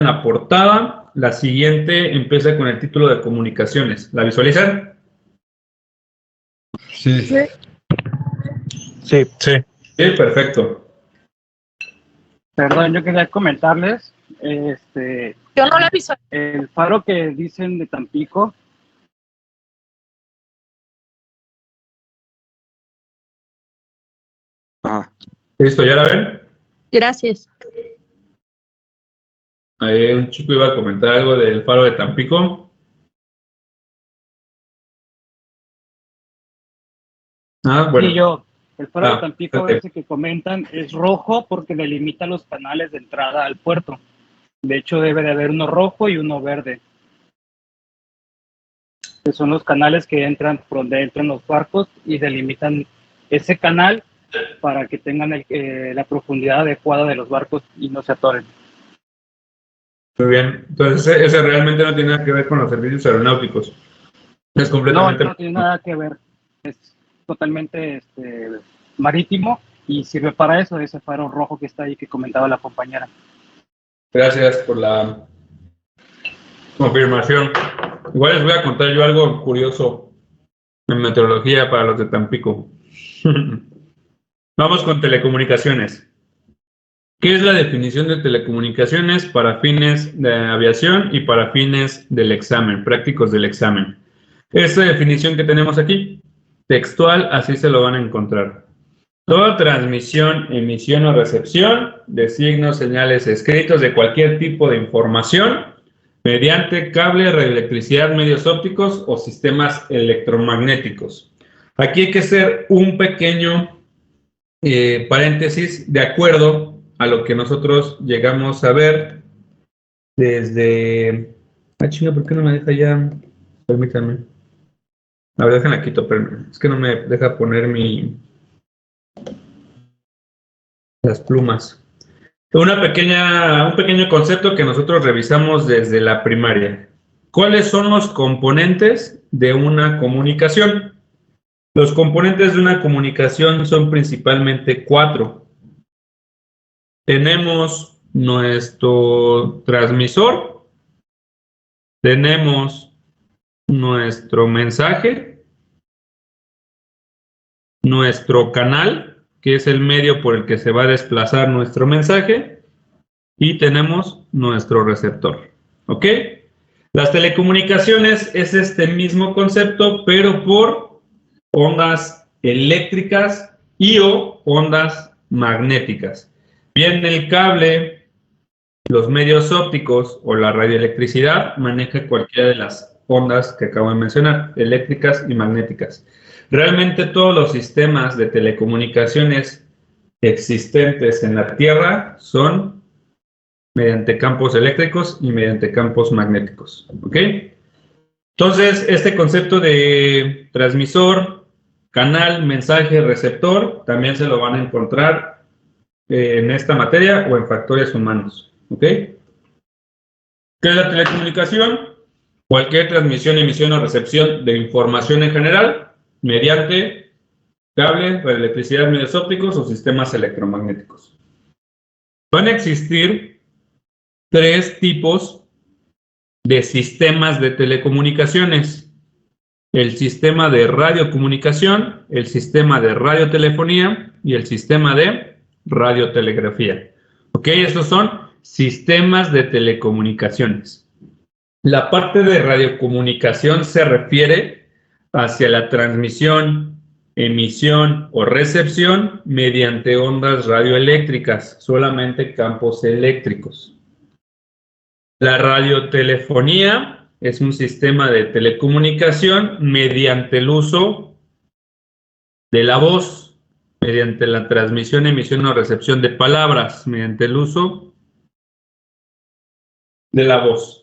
en la portada. La siguiente empieza con el título de comunicaciones. ¿La visualizan? Sí. Sí. Sí. Sí, perfecto. Perdón, yo quería comentarles, Yo no la visualizo. el faro que dicen de Tampico, ¿Listo? ¿Ya la ven? Gracias. Ahí un chico iba a comentar algo del faro de Tampico. Bueno. sí, el faro de Tampico ok. ese que comentan es rojo porque delimita los canales de entrada al puerto. De hecho, debe de haber uno rojo y uno verde, que son los canales que entran por donde entran los barcos y delimitan ese canal para que tengan la profundidad adecuada de los barcos y no se atoren. Muy bien. Entonces, ese realmente no tiene nada que ver con los servicios aeronáuticos. Es completamente... No tiene nada que ver. Es totalmente marítimo y sirve para eso, ese faro rojo que está ahí que comentaba la compañera. Gracias por la confirmación. Igual les voy a contar yo algo curioso en meteorología para los de Tampico. Vamos con telecomunicaciones. ¿Qué es la definición de telecomunicaciones para fines de aviación y para fines del examen, prácticos del examen? Esta definición que tenemos aquí, textual, así se lo van a encontrar. Toda transmisión, emisión o recepción de signos, señales, escritos de cualquier tipo de información mediante cable, radioelectricidad, medios ópticos o sistemas electromagnéticos. Aquí hay que hacer un pequeño paréntesis de acuerdo a lo que nosotros llegamos a ver desde... chinga, ¿por qué no me deja ya? Permítanme. A ver, déjenla quito, pero es que no me deja poner las plumas. Un pequeño concepto que nosotros revisamos desde la primaria. ¿Cuáles son los componentes de una comunicación? Los componentes de una comunicación son principalmente 4. Tenemos nuestro transmisor, tenemos nuestro mensaje, nuestro canal, que es el medio por el que se va a desplazar nuestro mensaje, y tenemos nuestro receptor. ¿Ok? Las telecomunicaciones es este mismo concepto, pero por ondas eléctricas y o ondas magnéticas. Bien, el cable, los medios ópticos o la radioelectricidad maneja cualquiera de las ondas que acabo de mencionar, eléctricas y magnéticas. Realmente todos los sistemas de telecomunicaciones existentes en la Tierra son mediante campos eléctricos y mediante campos magnéticos. ¿Ok? Entonces, este concepto de transmisor, canal, mensaje, receptor, también se lo van a encontrar en esta materia o en factores humanos. ¿Ok? ¿Qué es la telecomunicación? Cualquier transmisión, emisión o recepción de información en general mediante cable, radioelectricidad, medios ópticos o sistemas electromagnéticos. Van a existir 3 tipos de sistemas de telecomunicaciones: el sistema de radiocomunicación, el sistema de radiotelefonía y el sistema de radiotelegrafía. ¿Ok? Estos son sistemas de telecomunicaciones. La parte de radiocomunicación se refiere hacia la transmisión, emisión o recepción mediante ondas radioeléctricas, solamente campos eléctricos. La radiotelefonía es un sistema de telecomunicación mediante el uso de la voz, mediante la transmisión, emisión o recepción de palabras, mediante el uso de la voz.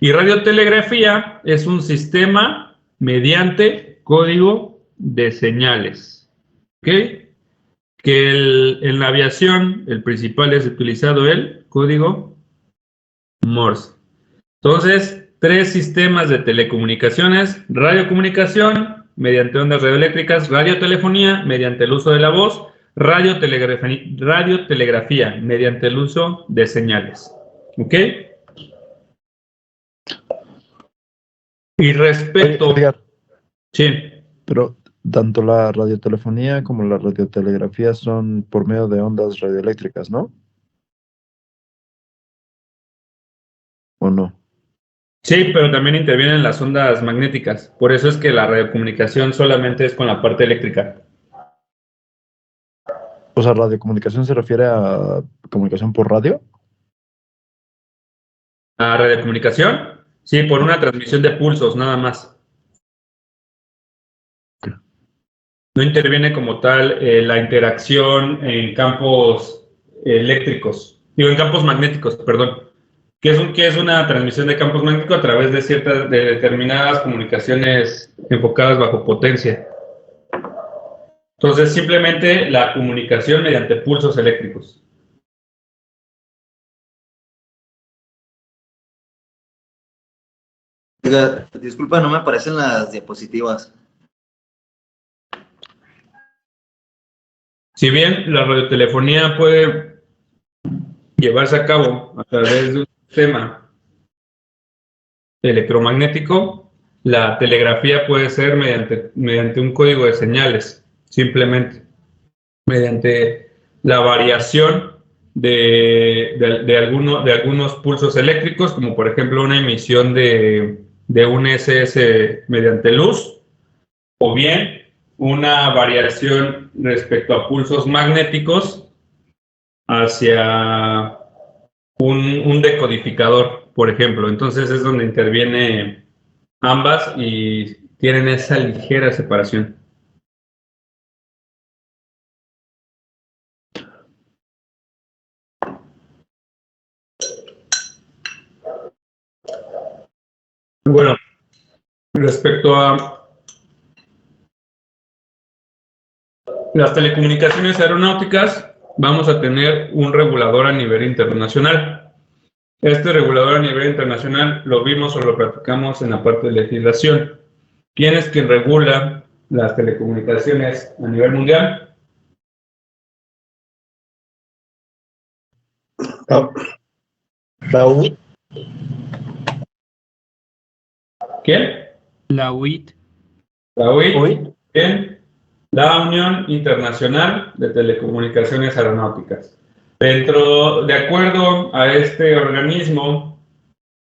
Y radiotelegrafía es un sistema mediante código de señales. ¿Ok? Que en la aviación el principal es utilizado el código Morse. Entonces, 3 sistemas de telecomunicaciones: radiocomunicación mediante ondas radioeléctricas, radiotelefonía mediante el uso de la voz, radiotelegrafía mediante el uso de señales. ¿Ok? Y respecto... Oye, Edgar, Sí. pero tanto la radiotelefonía como la radiotelegrafía son por medio de ondas radioeléctricas, ¿no? ¿O no? Sí, pero también intervienen las ondas magnéticas. Por eso es que la radiocomunicación solamente es con la parte eléctrica. O sea, radiocomunicación se refiere a comunicación por radio. ¿La radiocomunicación? Sí, por una transmisión de pulsos, nada más. No interviene como tal la interacción en campos eléctricos, digo, en campos magnéticos, perdón. ¿Qué es una transmisión de campos magnéticos? A través de de determinadas comunicaciones enfocadas bajo potencia. Entonces, simplemente la comunicación mediante pulsos eléctricos. Oiga, disculpa, no me aparecen las diapositivas. Si bien la radiotelefonía puede llevarse a cabo a través de un sistema electromagnético, la telegrafía puede ser mediante un código de señales, simplemente mediante la variación de algunos pulsos eléctricos, como por ejemplo una emisión de un SS mediante luz, o bien una variación respecto a pulsos magnéticos hacia un decodificador, por ejemplo. Entonces es donde interviene ambas y tienen esa ligera separación. Bueno, respecto a las telecomunicaciones aeronáuticas, vamos a tener un regulador a nivel internacional. Este regulador a nivel internacional lo vimos o lo practicamos en la parte de legislación. ¿Quién es quien regula las telecomunicaciones a nivel mundial? La UIT. ¿Quién? La UIT. La UIT. Bien. La Unión Internacional de Telecomunicaciones Aeronáuticas. De acuerdo a este organismo,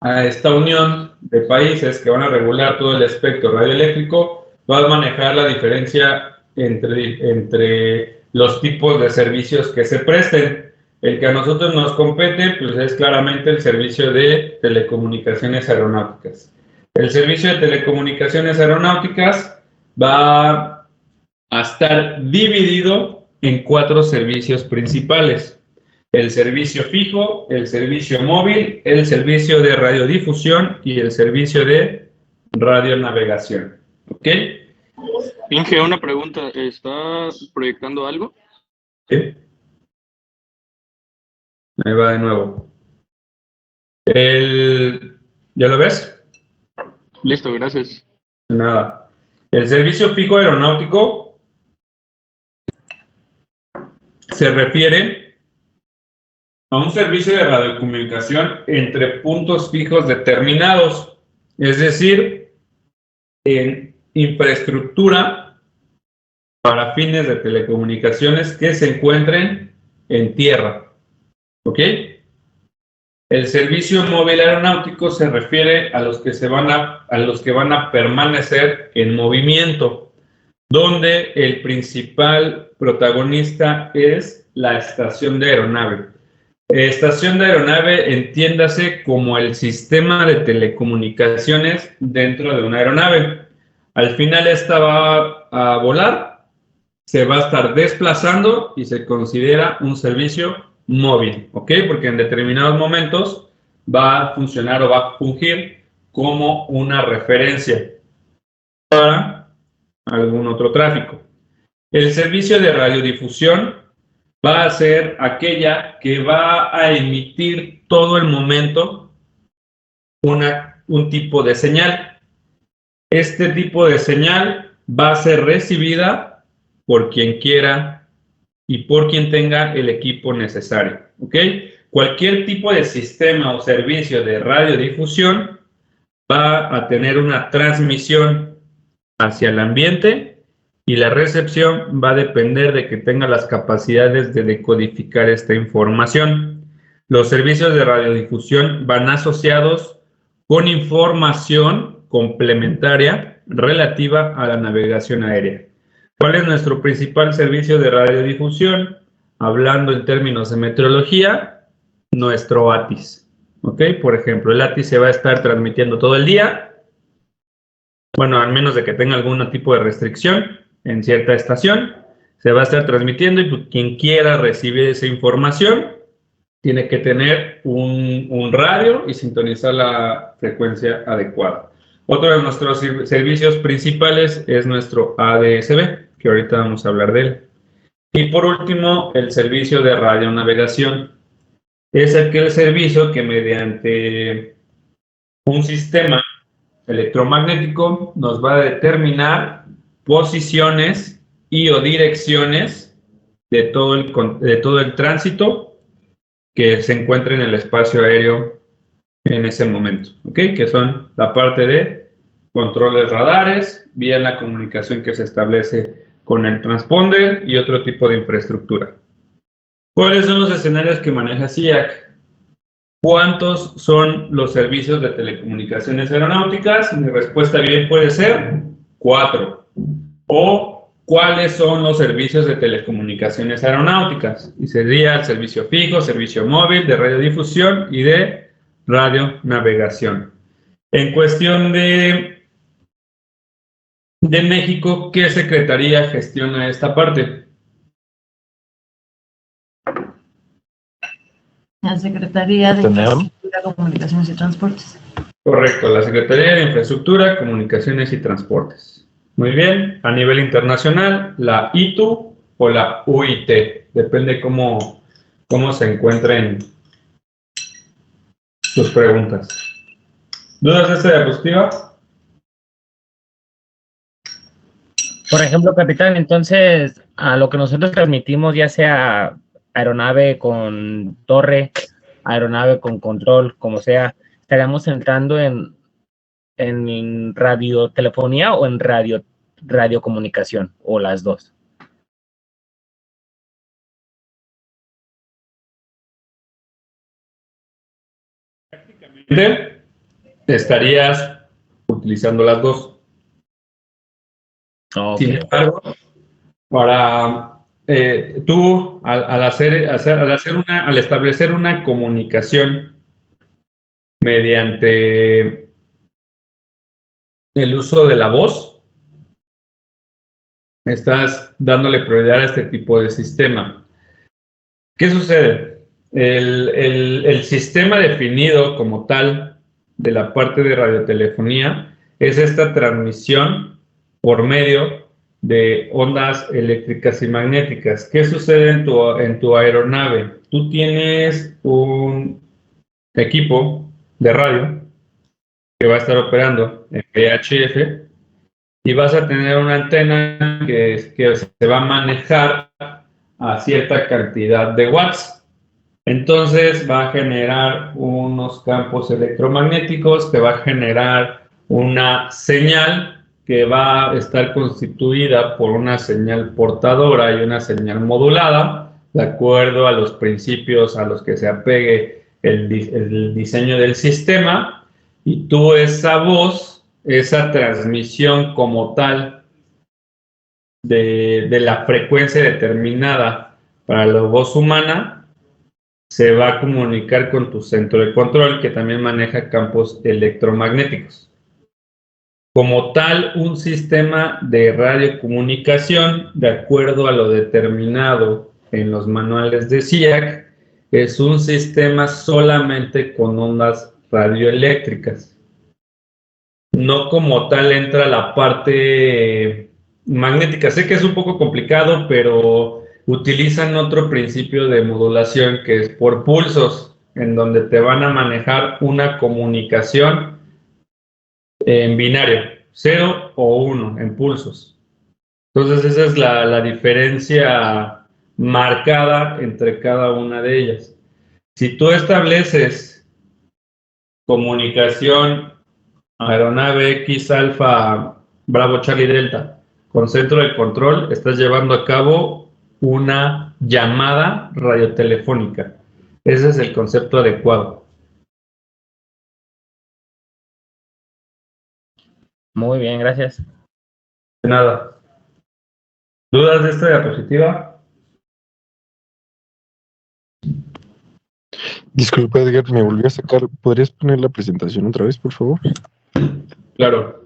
a esta unión de países que van a regular todo el espectro radioeléctrico, va a manejar la diferencia entre los tipos de servicios que se presten. El que a nosotros nos compete, pues es claramente el servicio de telecomunicaciones aeronáuticas. El servicio de telecomunicaciones aeronáuticas va a estar dividido en 4 servicios principales: el servicio fijo, el servicio móvil, el servicio de radiodifusión y el servicio de radionavegación. ¿Ok? Inge, una pregunta. ¿Está proyectando algo? Sí. Ahí va de nuevo. ¿Ya lo ves? Listo, gracias. Nada. El servicio fijo aeronáutico se refiere a un servicio de radiocomunicación entre puntos fijos determinados, es decir, en infraestructura para fines de telecomunicaciones que se encuentren en tierra. ¿Ok? El servicio móvil aeronáutico se refiere a los que van a permanecer en movimiento, donde el principal protagonista es la estación de aeronave. Estación de aeronave, entiéndase como el sistema de telecomunicaciones dentro de una aeronave. Al final esta va a volar, se va a estar desplazando y se considera un servicio móvil, ¿ok? Porque en determinados momentos va a funcionar o va a fungir como una referencia para algún otro tráfico. El servicio de radiodifusión va a ser aquella que va a emitir todo el momento un tipo de señal. Este tipo de señal va a ser recibida por quien quiera y por quien tenga el equipo necesario. ¿Ok? Cualquier tipo de sistema o servicio de radiodifusión va a tener una transmisión hacia el ambiente y la recepción va a depender de que tenga las capacidades de decodificar esta información. Los servicios de radiodifusión van asociados con información complementaria relativa a la navegación aérea. ¿Cuál es nuestro principal servicio de radiodifusión? Hablando en términos de meteorología, nuestro ATIS. ¿Ok? Por ejemplo, el ATIS se va a estar transmitiendo todo el día. Bueno, al menos de que tenga algún tipo de restricción en cierta estación, se va a estar transmitiendo y quien quiera recibir esa información tiene que tener un radio y sintonizar la frecuencia adecuada. Otro de nuestros servicios principales es nuestro ADSB, que ahorita vamos a hablar de él. Y por último, el servicio de radionavegación. Es aquel servicio que mediante un sistema electromagnético nos va a determinar posiciones y o direcciones de todo el tránsito que se encuentra en el espacio aéreo en ese momento, ¿ok? Que son la parte de controles radares, vía la comunicación que se establece con el transponder y otro tipo de infraestructura. ¿Cuáles son los escenarios que maneja SIAC? ¿Cuántos son los servicios de telecomunicaciones aeronáuticas? Mi respuesta bien puede ser 4. O ¿cuáles son los servicios de telecomunicaciones aeronáuticas? Y sería el servicio fijo, servicio móvil, de radiodifusión y de radionavegación. En cuestión de México, ¿qué secretaría gestiona esta parte? La Secretaría de Infraestructura, Comunicaciones y Transportes. Correcto, la Secretaría de Infraestructura, Comunicaciones y Transportes. Muy bien, a nivel internacional, la ITU o la UIT, depende cómo se encuentren tus preguntas. ¿Dudas de esta diapositiva? Por ejemplo, capitán, entonces, a lo que nosotros transmitimos, ya sea aeronave con torre, aeronave con control, como sea, estaríamos entrando en radiotelefonía o en radiocomunicación, o las dos. Prácticamente estarías utilizando las dos. Okay. Sin embargo, para tú al establecer una comunicación mediante el uso de la voz, estás dándole prioridad a este tipo de sistema. ¿Qué sucede? El sistema definido como tal de la parte de radiotelefonía es esta transmisión por medio de ondas eléctricas y magnéticas. ¿Qué sucede en tu aeronave? Tú tienes un equipo de radio que va a estar operando en VHF y vas a tener una antena que se va a manejar a cierta cantidad de watts. Entonces va a generar unos campos electromagnéticos, te va a generar una señal que va a estar constituida por una señal portadora y una señal modulada, de acuerdo a los principios a los que se apegue el diseño del sistema, y tú esa voz, esa transmisión como tal de la frecuencia determinada para la voz humana, se va a comunicar con tu centro de control, que también maneja campos electromagnéticos. Como tal, un sistema de radiocomunicación, de acuerdo a lo determinado en los manuales de SIAC, es un sistema solamente con ondas radioeléctricas. No como tal entra la parte magnética. Sé que es un poco complicado, pero utilizan otro principio de modulación que es por pulsos, en donde te van a manejar una comunicación en binario, 0 o 1 en pulsos. Entonces esa es la diferencia marcada entre cada una de ellas. Si tú estableces comunicación Aeronave X Alfa Bravo Charlie Delta, con centro de control, estás llevando a cabo una llamada radiotelefónica. Ese es el concepto adecuado. Muy bien, gracias. De nada. ¿Dudas de esta diapositiva? Disculpa, Edgar, me volví a sacar. ¿Podrías poner la presentación otra vez, por favor? Claro.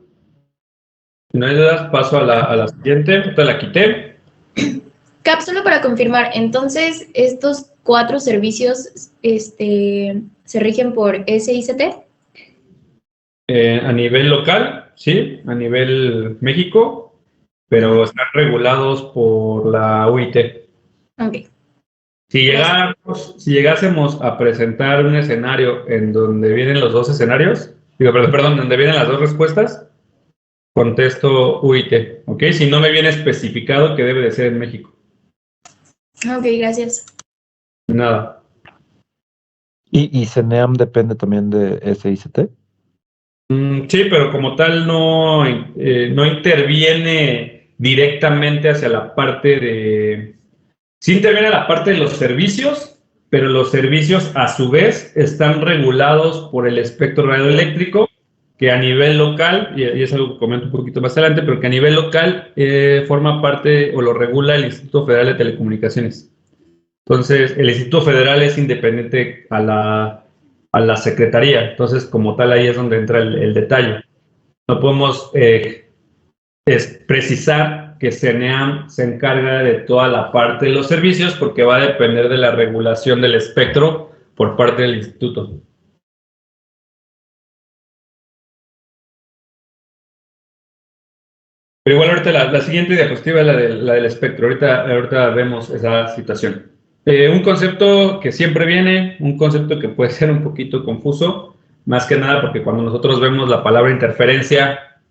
Si no hay dudas, paso a la siguiente. Ahorita la quité. Cap, solo para confirmar, entonces, ¿estos 4 servicios se rigen por SICT? A nivel local, sí, a nivel México, pero están regulados por la UIT. Ok. Si llegásemos a presentar un escenario en donde vienen los 2 escenarios, perdón, donde vienen las 2 respuestas, contesto UIT, ¿ok? Si no me viene especificado que debe de ser en México. Ok, gracias. Nada. ¿Y CENEAM depende también de SICT? Sí, pero como tal no interviene directamente hacia la parte de... Sí interviene a la parte de los servicios, pero los servicios a su vez están regulados por el espectro radioeléctrico, que a nivel local, y es algo que comento un poquito más adelante, pero que a nivel local forma parte o lo regula el Instituto Federal de Telecomunicaciones. Entonces, el Instituto Federal es independiente a la Secretaría, entonces como tal ahí es donde entra el detalle. No podemos precisar que CENEAM se encarga de toda la parte de los servicios porque va a depender de la regulación del espectro por parte del instituto. Pero igual ahorita la siguiente diapositiva es la del espectro. Ahorita vemos esa situación. Un concepto que siempre viene, un concepto que puede ser un poquito confuso, más que nada porque cuando nosotros vemos la palabra interferencia,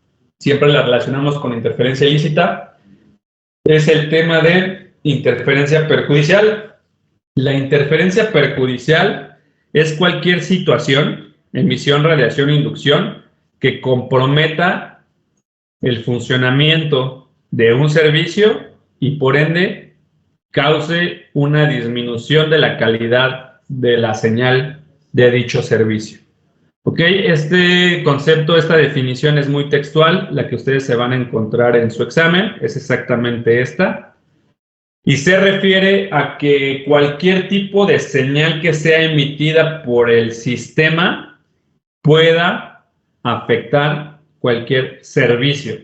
siempre la relacionamos con interferencia ilícita, es el tema de interferencia perjudicial. La interferencia perjudicial es cualquier situación, emisión, radiación o inducción, que comprometa el funcionamiento de un servicio y por ende cause una disminución de la calidad de la señal de dicho servicio. Ok, este concepto, esta definición es muy textual, la que ustedes se van a encontrar en su examen, es exactamente esta. Y se refiere a que cualquier tipo de señal que sea emitida por el sistema pueda afectar cualquier servicio.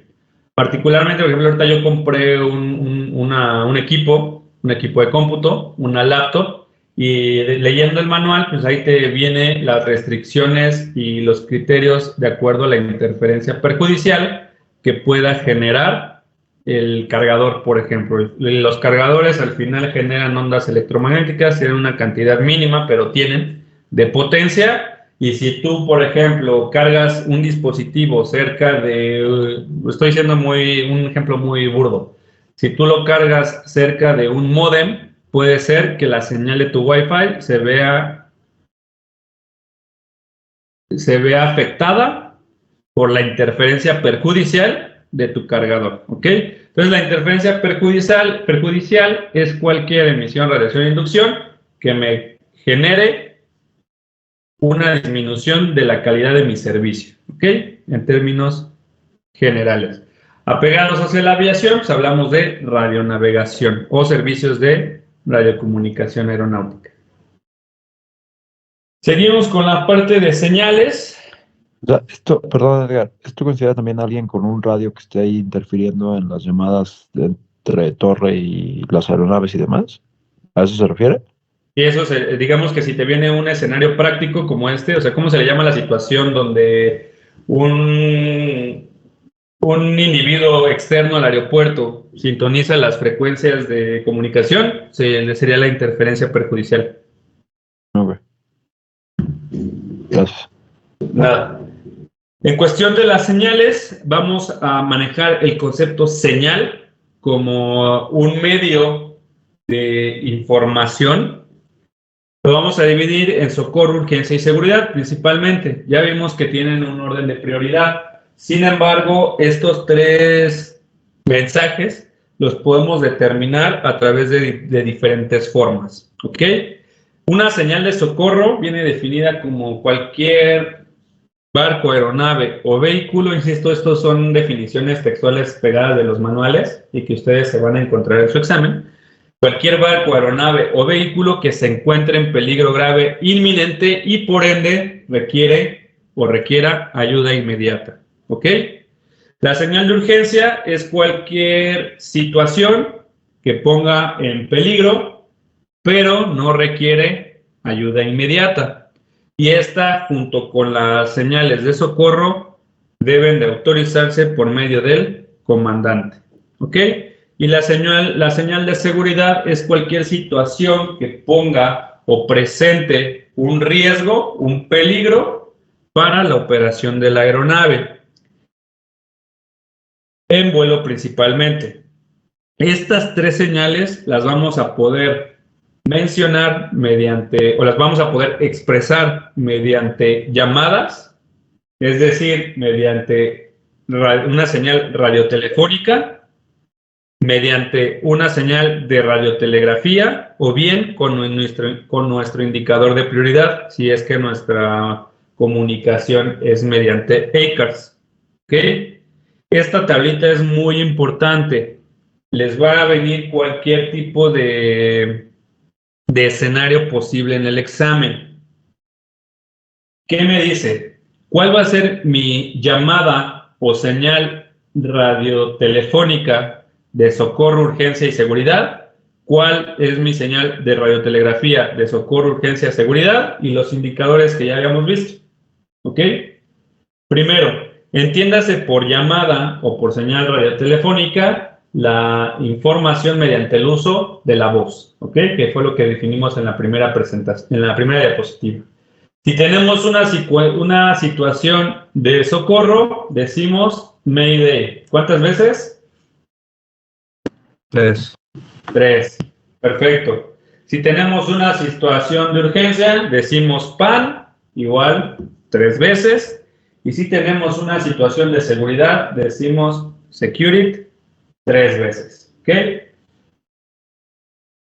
Particularmente, por ejemplo, ahorita yo compré un equipo de cómputo, una laptop, y leyendo el manual, pues ahí te vienen las restricciones y los criterios de acuerdo a la interferencia perjudicial que pueda generar el cargador, por ejemplo. Los cargadores al final generan ondas electromagnéticas, tienen una cantidad mínima, pero tienen de potencia. Y si tú, por ejemplo, cargas un dispositivo cerca de, estoy diciendo un ejemplo muy burdo, si tú lo cargas cerca de un módem, puede ser que la señal de tu Wi-Fi se vea afectada por la interferencia perjudicial de tu cargador, ¿ok? Entonces, la interferencia perjudicial es cualquier emisión, radiación o inducción que me genere una disminución de la calidad de mi servicio, ¿ok? En términos generales. Apegados hacia la aviación, pues hablamos de radionavegación o servicios de radiocomunicación aeronáutica. Seguimos con la parte de señales. Perdón, Edgar, ¿esto considera también a alguien con un radio que esté ahí interfiriendo en las llamadas entre torre y las aeronaves y demás? ¿A eso se refiere? Y eso, digamos que si te viene un escenario práctico como este, o sea, ¿cómo se le llama la situación donde un individuo externo al aeropuerto sintoniza las frecuencias de comunicación? Sería la interferencia perjudicial. Ok. Gracias. Nada. En cuestión de las señales, vamos a manejar el concepto señal como un medio de información Lo vamos a dividir en socorro, urgencia y seguridad principalmente. Ya vimos que tienen un orden de prioridad. Sin embargo, estos 3 mensajes los podemos determinar a través de diferentes formas. ¿Ok? Una señal de socorro viene definida como cualquier barco, aeronave o vehículo. Insisto, estos son definiciones textuales pegadas de los manuales y que ustedes se van a encontrar en su examen. Cualquier barco, aeronave o vehículo que se encuentre en peligro grave inminente y por ende requiera ayuda inmediata. ¿Ok? La señal de urgencia es cualquier situación que ponga en peligro, pero no requiere ayuda inmediata. Y esta, junto con las señales de socorro, deben de autorizarse por medio del comandante. ¿Ok? Y la señal de seguridad es cualquier situación que ponga o presente un riesgo, un peligro para la operación de la aeronave, en vuelo principalmente. Estas 3 señales las vamos a poder mencionar las vamos a poder expresar mediante llamadas, es decir, mediante una señal radiotelefónica, mediante una señal de radiotelegrafía o bien con nuestro indicador de prioridad, si es que nuestra comunicación es mediante ACARS. ¿Okay? Esta tablita es muy importante. Les va a venir cualquier tipo de escenario posible en el examen. ¿Qué me dice? ¿Cuál va a ser mi llamada o señal radiotelefónica de socorro, urgencia y seguridad? ¿Cuál es mi señal de radiotelegrafía de socorro, urgencia y seguridad? Y los indicadores que ya habíamos visto. ¿Ok? Primero, entiéndase por llamada o por señal radiotelefónica la información mediante el uso de la voz, ¿ok? Que fue lo que definimos en la primera presentación, en la primera diapositiva. Si tenemos una situación de socorro, decimos Mayday. ¿Cuántas veces? 3. 3. Perfecto. Si tenemos una situación de urgencia, decimos PAN, igual 3 veces. Y si tenemos una situación de seguridad, decimos Security 3 veces. ¿Ok?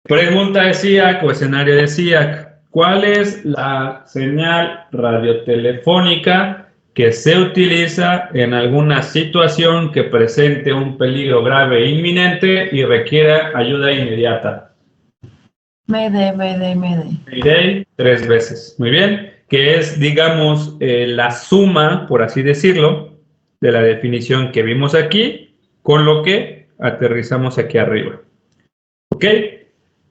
Pregunta de SIAC o escenario de SIAC. ¿Cuál es la señal radiotelefónica que se utiliza en alguna situación que presente un peligro grave e inminente y requiera ayuda inmediata? Mayday, Mayday, Mayday. Mayday 3 veces. Muy bien. Que es, digamos, la suma, por así decirlo, de la definición que vimos aquí, con lo que aterrizamos aquí arriba. ¿Ok?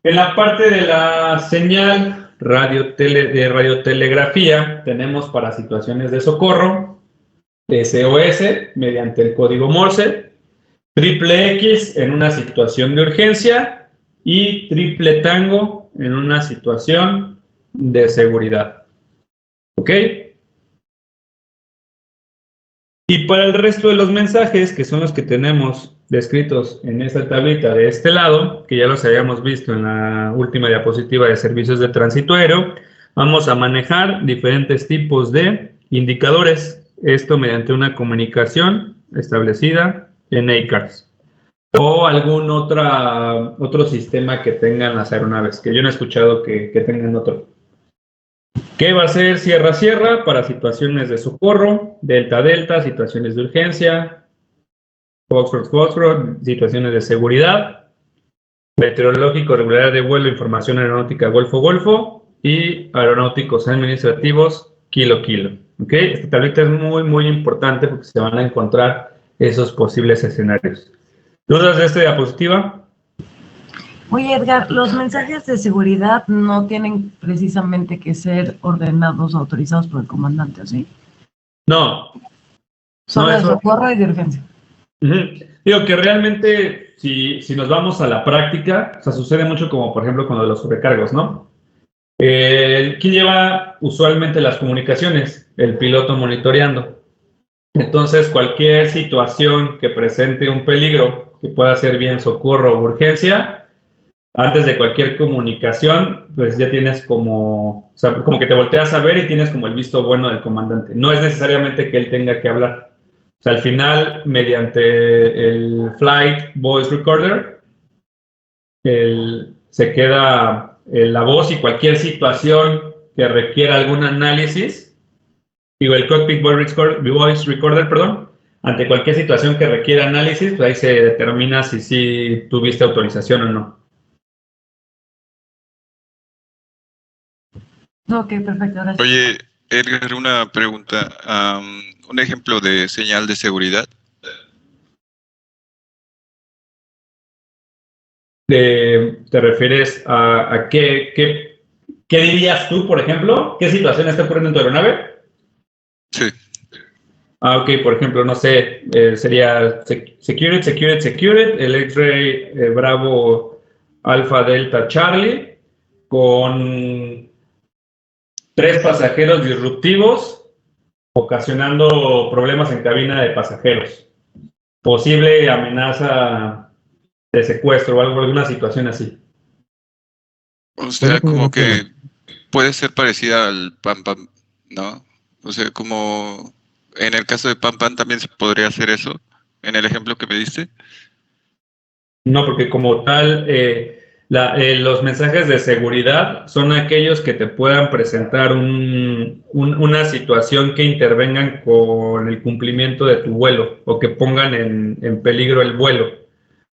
En la parte de la señal de radiotelegrafía tenemos para situaciones de socorro, SOS mediante el código Morse, triple X en una situación de urgencia y triple tango en una situación de seguridad. ¿Ok? Y para el resto de los mensajes, que son los que tenemos descritos en esta tablita de este lado, que ya los habíamos visto en la última diapositiva de servicios de tránsito aéreo, vamos a manejar diferentes tipos de indicadores, esto mediante una comunicación establecida en ACARS o algún otro sistema que tengan las aeronaves, que yo no he escuchado que tengan otro. ¿Qué va a ser Sierra-Sierra para situaciones de socorro? Delta-Delta, situaciones de urgencia. Foxtrot, situaciones de seguridad. Meteorológico, regularidad de vuelo, información aeronáutica, Golfo. Y aeronáuticos administrativos, Kilo. ¿Ok? Esta tablita es muy, muy importante porque se van a encontrar esos posibles escenarios. ¿Dudas de esta diapositiva? Oye, Edgar, los mensajes de seguridad no tienen precisamente que ser ordenados o autorizados por el comandante, ¿o sí? No. Solo de socorro y de urgencia. Digo que realmente, si nos vamos a la práctica, o sea, sucede mucho como, por ejemplo, con los sobrecargos, ¿no? ¿Quién lleva usualmente las comunicaciones? El piloto monitoreando. Entonces, cualquier situación que presente un peligro, que pueda ser bien socorro o urgencia, Antes de cualquier comunicación, pues ya tienes como, o sea, como que te volteas a ver y tienes como el visto bueno del comandante. No es necesariamente que él tenga que hablar. O sea, al final, mediante el Flight Voice Recorder, se queda la voz y cualquier situación que requiera algún análisis, digo, el Cockpit Voice Recorder, perdón, ante cualquier situación que requiera análisis, pues ahí se determina si sí tuviste autorización o no. Ok, perfecto, gracias. Oye, Edgar, una pregunta. Un ejemplo de señal de seguridad. ¿Te refieres a qué dirías tú, por ejemplo? ¿Qué situación está ocurriendo en tu aeronave? Sí. Ah, ok, por ejemplo, no sé, sería Secured, el X-Ray Bravo Alpha Delta Charlie, con 3 pasajeros disruptivos, ocasionando problemas en cabina de pasajeros. Posible amenaza de secuestro o alguna situación así. O sea, como que puede ser parecida al Pam Pam, ¿no? O sea, como en el caso de Pam Pam también se podría hacer eso, en el ejemplo que me diste. No, porque como tal, los mensajes de seguridad son aquellos que te puedan presentar una situación que intervengan con el cumplimiento de tu vuelo o que pongan en peligro el vuelo.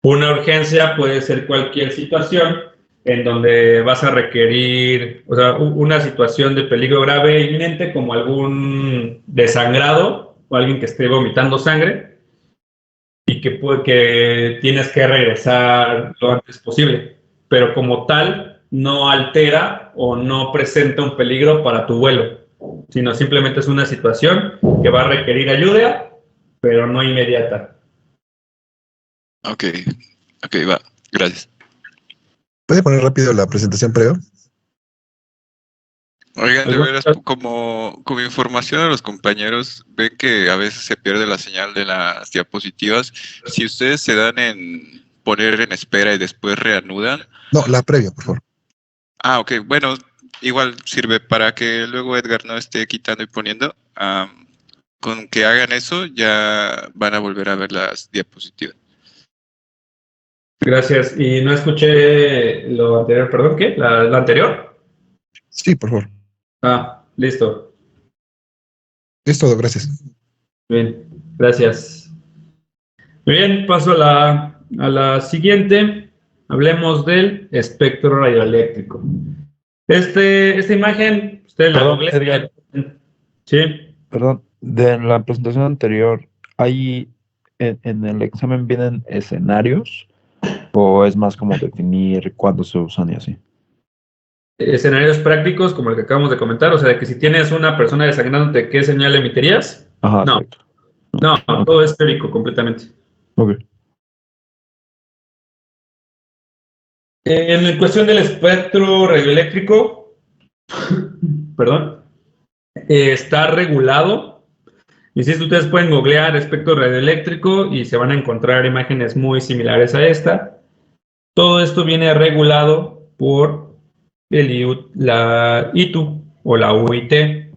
Una urgencia puede ser cualquier situación en donde vas a requerir, o sea, una situación de peligro grave e inminente como algún desangrado o alguien que esté vomitando sangre y que tienes que regresar lo antes posible, pero como tal no altera o no presenta un peligro para tu vuelo, sino simplemente es una situación que va a requerir ayuda, pero no inmediata. Ok, va, gracias. ¿Puede poner rápido la presentación previa? Oigan, de veras, como información a los compañeros, ven que a veces se pierde la señal de las diapositivas. Si ustedes se dan en poner en espera y después reanudan. No, la previa, por favor. Ah, ok, bueno, igual sirve para que luego Edgar no esté quitando y poniendo. Con que hagan eso, ya van a volver a ver las diapositivas. Gracias. Y no escuché lo anterior, perdón, ¿qué? ¿La anterior? Sí, por favor. Ah, listo. Es todo, gracias. Bien, gracias. Muy bien, paso a la siguiente. Hablemos del espectro radioeléctrico. Esta imagen, ustedes la Perdón, googlean. Edgar. Sí. Perdón, de la presentación anterior, ¿hay en el examen vienen escenarios o es más como definir cuándo se usan y así? Escenarios prácticos, como el que acabamos de comentar, o sea, de que si tienes una persona desangrándote, ¿qué señal emitirías? Ajá, no. exacto. No, todo es teórico completamente. Ok. En cuestión del espectro radioeléctrico, perdón, está regulado. Y si ustedes pueden googlear espectro radioeléctrico y se van a encontrar imágenes muy similares a esta. Todo esto viene regulado por la ITU o la UIT, que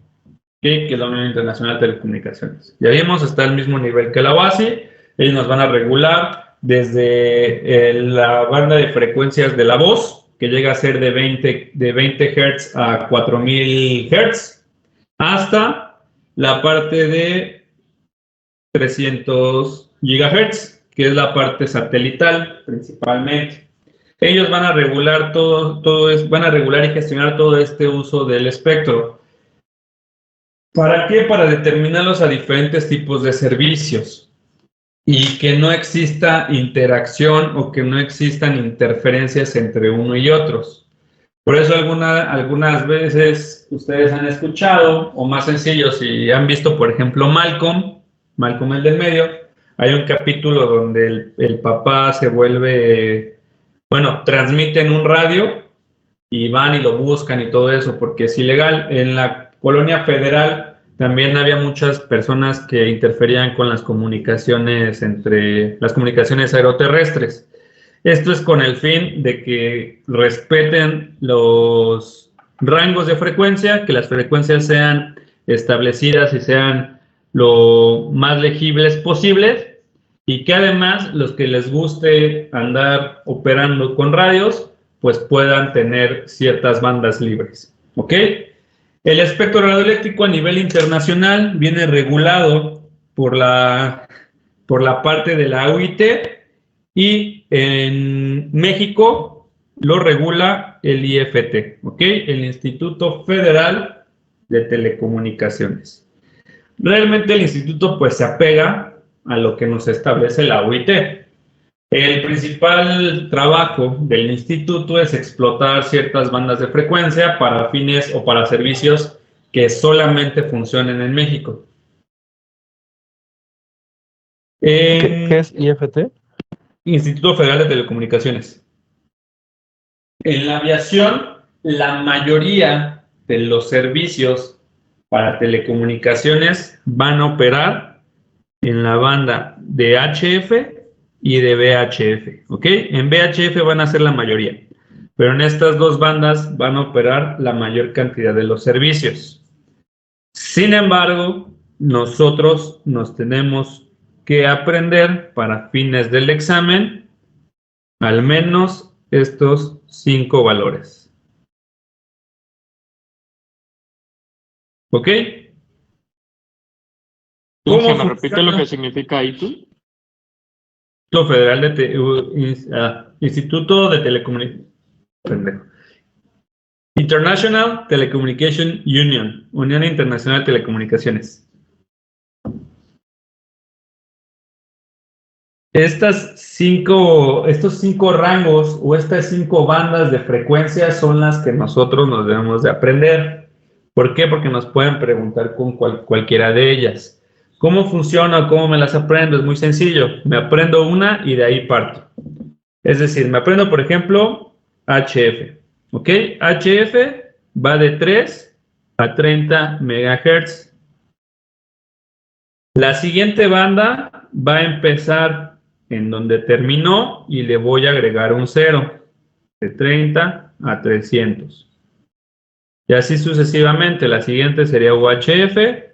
es la Unión Internacional de Telecomunicaciones. Ya vimos, está al mismo nivel que la OASI. Ellos nos van a regular desde la banda de frecuencias de la voz, que llega a ser de 20 Hz a 4000 Hz, hasta la parte de 300 GHz, que es la parte satelital principalmente. Ellos van a regular van a regular y gestionar todo este uso del espectro. ¿Para qué? Para determinarlos a diferentes tipos de servicios y que no exista interacción o que no existan interferencias entre uno y otros. Por eso algunas veces ustedes han escuchado, o más sencillo, si han visto, por ejemplo, Malcolm el del medio, hay un capítulo donde el papá se vuelve, transmite en un radio y van y lo buscan y todo eso, porque es ilegal. En la colonia federal también había muchas personas que interferían con las comunicaciones aeroterrestres. Esto es con el fin de que respeten los rangos de frecuencia, que las frecuencias sean establecidas y sean lo más legibles posibles, y que además los que les guste andar operando con radios, pues puedan tener ciertas bandas libres. ¿Ok? El espectro radioeléctrico a nivel internacional viene regulado por la parte de la UIT, y en México lo regula el IFT, ¿ok? El Instituto Federal de Telecomunicaciones. Realmente el instituto pues se apega a lo que nos establece la UIT. El principal trabajo del instituto es explotar ciertas bandas de frecuencia para fines o para servicios que solamente funcionen en México. ¿Qué es IFT? Instituto Federal de Telecomunicaciones. En la aviación, la mayoría de los servicios para telecomunicaciones van a operar en la banda de HF y de VHF, ¿ok? En VHF van a ser la mayoría, pero en estas dos bandas van a operar la mayor cantidad de los servicios. Sin embargo, nosotros nos tenemos que aprender para fines del examen al menos estos 5 valores. ¿Ok? Inge, ¿me repite lo que significa ITU? Instituto Federal de Instituto de Telecomunicaciones. International Telecommunication Union, Unión Internacional de Telecomunicaciones. Estos 5 rangos o estas 5 bandas de frecuencia son las que nosotros nos debemos de aprender. ¿Por qué? Porque nos pueden preguntar con cualquiera de ellas. ¿Cómo funciona o cómo me las aprendo? Es muy sencillo. Me aprendo una y de ahí parto. Es decir, me aprendo, por ejemplo, HF. ¿Ok? HF va de 3 a 30 MHz. La siguiente banda va a empezar en donde terminó y le voy a agregar un 0, de 30 a 300. Y así sucesivamente. La siguiente sería UHF.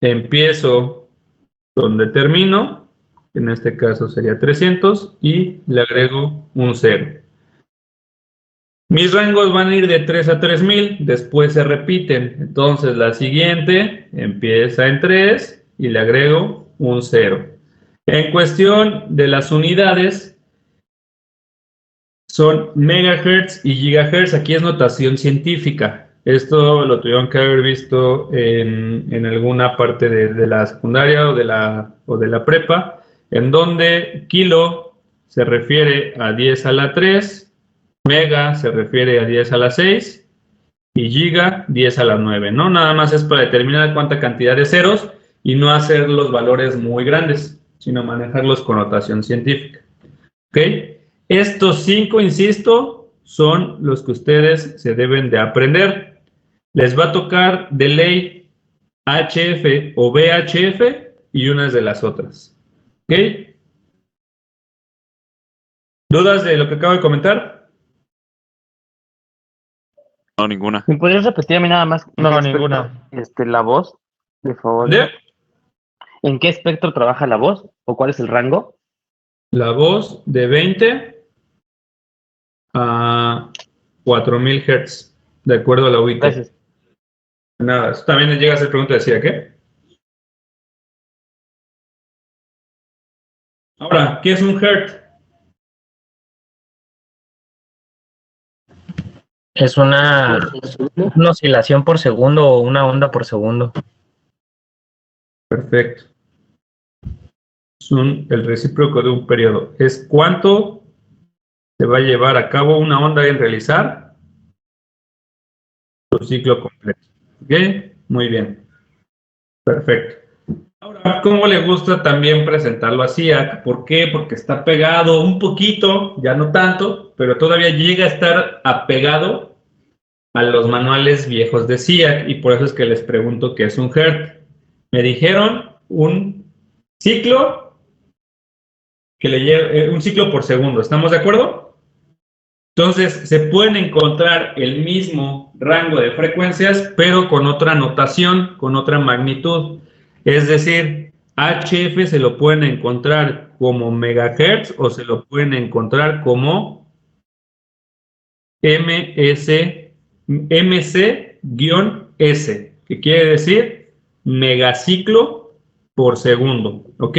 Empiezo donde termino, en este caso sería 300, y le agrego un 0. Mis rangos van a ir de 3 a 3000, después se repiten. Entonces la siguiente empieza en 3 y le agrego un 0. En cuestión de las unidades, son megahertz y gigahertz. Aquí es notación científica. Esto lo tuvieron que haber visto en alguna parte de la secundaria o de la prepa, en donde kilo se refiere a 10 a la 3, mega se refiere a 10 a la 6 y giga 10 a la 9, ¿no? Nada más es para determinar cuánta cantidad de ceros y no hacer los valores muy grandes, sino manejarlos con notación científica. ¿Ok? Estos 5, insisto, son los que ustedes se deben de aprender. Les va a tocar de ley HF o VHF y unas de las otras. ¿Ok? ¿Dudas de lo que acabo de comentar? No, ninguna. ¿Me podrías repetir a mí nada más? No, ninguna. La voz, por favor. ¿De? ¿En qué espectro trabaja la voz? ¿O cuál es el rango? La voz de 20 a 4000 Hz, de acuerdo a la UIT. Gracias. Nada, eso también llega a ser pregunta de decía, ¿qué? Ahora, ¿qué es un Hertz? Es una oscilación por segundo o una onda por segundo. Perfecto. Es el recíproco de un periodo. Es cuánto se va a llevar a cabo una onda en realizar su ciclo completo. ¿Ok? Muy bien. Perfecto. Ahora, ¿cómo le gusta también presentarlo así? ¿Por qué? Porque está pegado un poquito, ya no tanto, pero todavía llega a estar apegado a los manuales viejos de SIAC, y por eso es que les pregunto qué es un Hertz. Me dijeron un ciclo que le lleve un ciclo por segundo. ¿Estamos de acuerdo? Entonces, se pueden encontrar el mismo rango de frecuencias, pero con otra notación, con otra magnitud. Es decir, HF se lo pueden encontrar como megahertz o se lo pueden encontrar como MC-S, que quiere decir megaciclo por segundo. ¿Ok?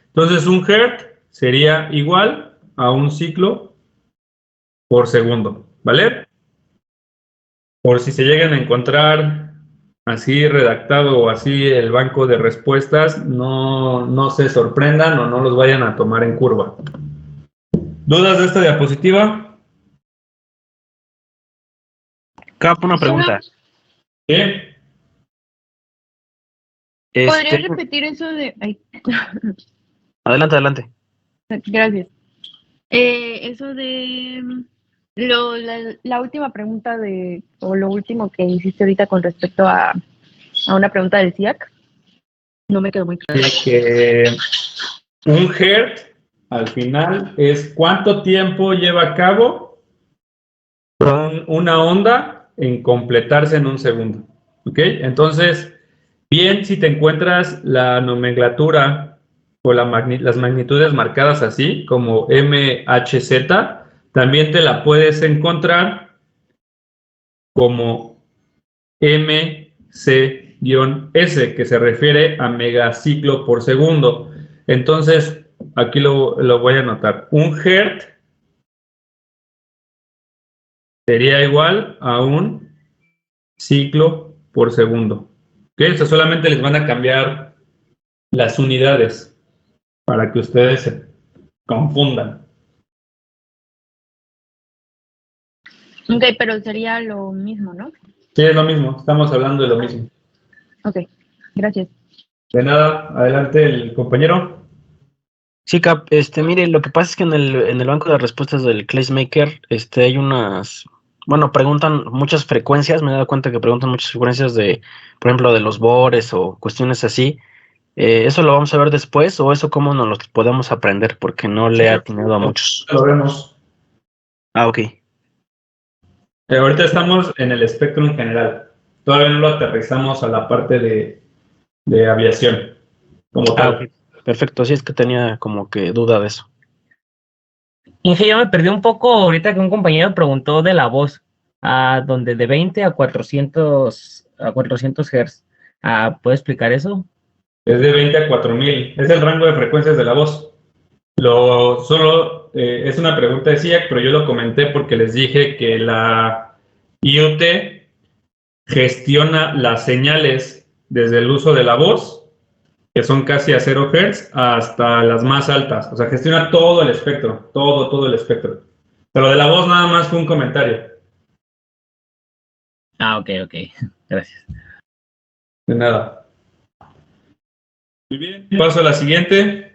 Entonces, un hertz sería igual a un ciclo por segundo, ¿vale? Por si se llegan a encontrar así redactado o así el banco de respuestas, no se sorprendan o no los vayan a tomar en curva. ¿Dudas de esta diapositiva? Cap, una pregunta. ¿Qué? ¿Podrías repetir eso de...? Ay. Adelante. Gracias. Eso de la última pregunta o lo último que hiciste ahorita con respecto a una pregunta del CIAC, no me quedó muy claro. Que un hertz al final es cuánto tiempo lleva a cabo una onda en completarse en un segundo. ¿Ok? Entonces, bien, si te encuentras la nomenclatura o las magnitudes marcadas así, como MHZ, también te la puedes encontrar como MC-S, que se refiere a megaciclo por segundo. Entonces, aquí lo voy a anotar. Un hertz sería igual a un ciclo por segundo. ¿Ok? O sea, solamente les van a cambiar las unidades para que ustedes se confundan. Ok, pero sería lo mismo, ¿no? Sí, es lo mismo. Estamos hablando de lo mismo. Ok, gracias. De nada, adelante el compañero. Sí, Cap, mire, lo que pasa es que en el banco de respuestas del Clasemaker, hay unas, bueno, preguntan muchas frecuencias, me he dado cuenta que preguntan muchas frecuencias por ejemplo, de los bores o cuestiones así. ¿Eso lo vamos a ver después o eso cómo nos lo podemos aprender? Porque no le he atinado a muchos. Lo vemos. Ah, ok. Ahorita estamos en el espectro en general. Todavía no lo aterrizamos a la parte de aviación como tal. Okay. Perfecto, sí es que tenía como que duda de eso. Inge, yo me perdí un poco ahorita que un compañero preguntó de la voz, donde de 20 a 400 Hz. ¿Puede explicar eso? Es de 20 a 4000. Es el rango de frecuencias de la voz. Es una pregunta de CIAC, pero yo lo comenté porque les dije que la IoT gestiona las señales desde el uso de la voz, que son casi a 0 Hz, hasta las más altas. O sea, gestiona todo el espectro, todo el espectro. Pero de la voz nada más fue un comentario. Ok. Gracias. De nada. Muy bien. Paso a la siguiente.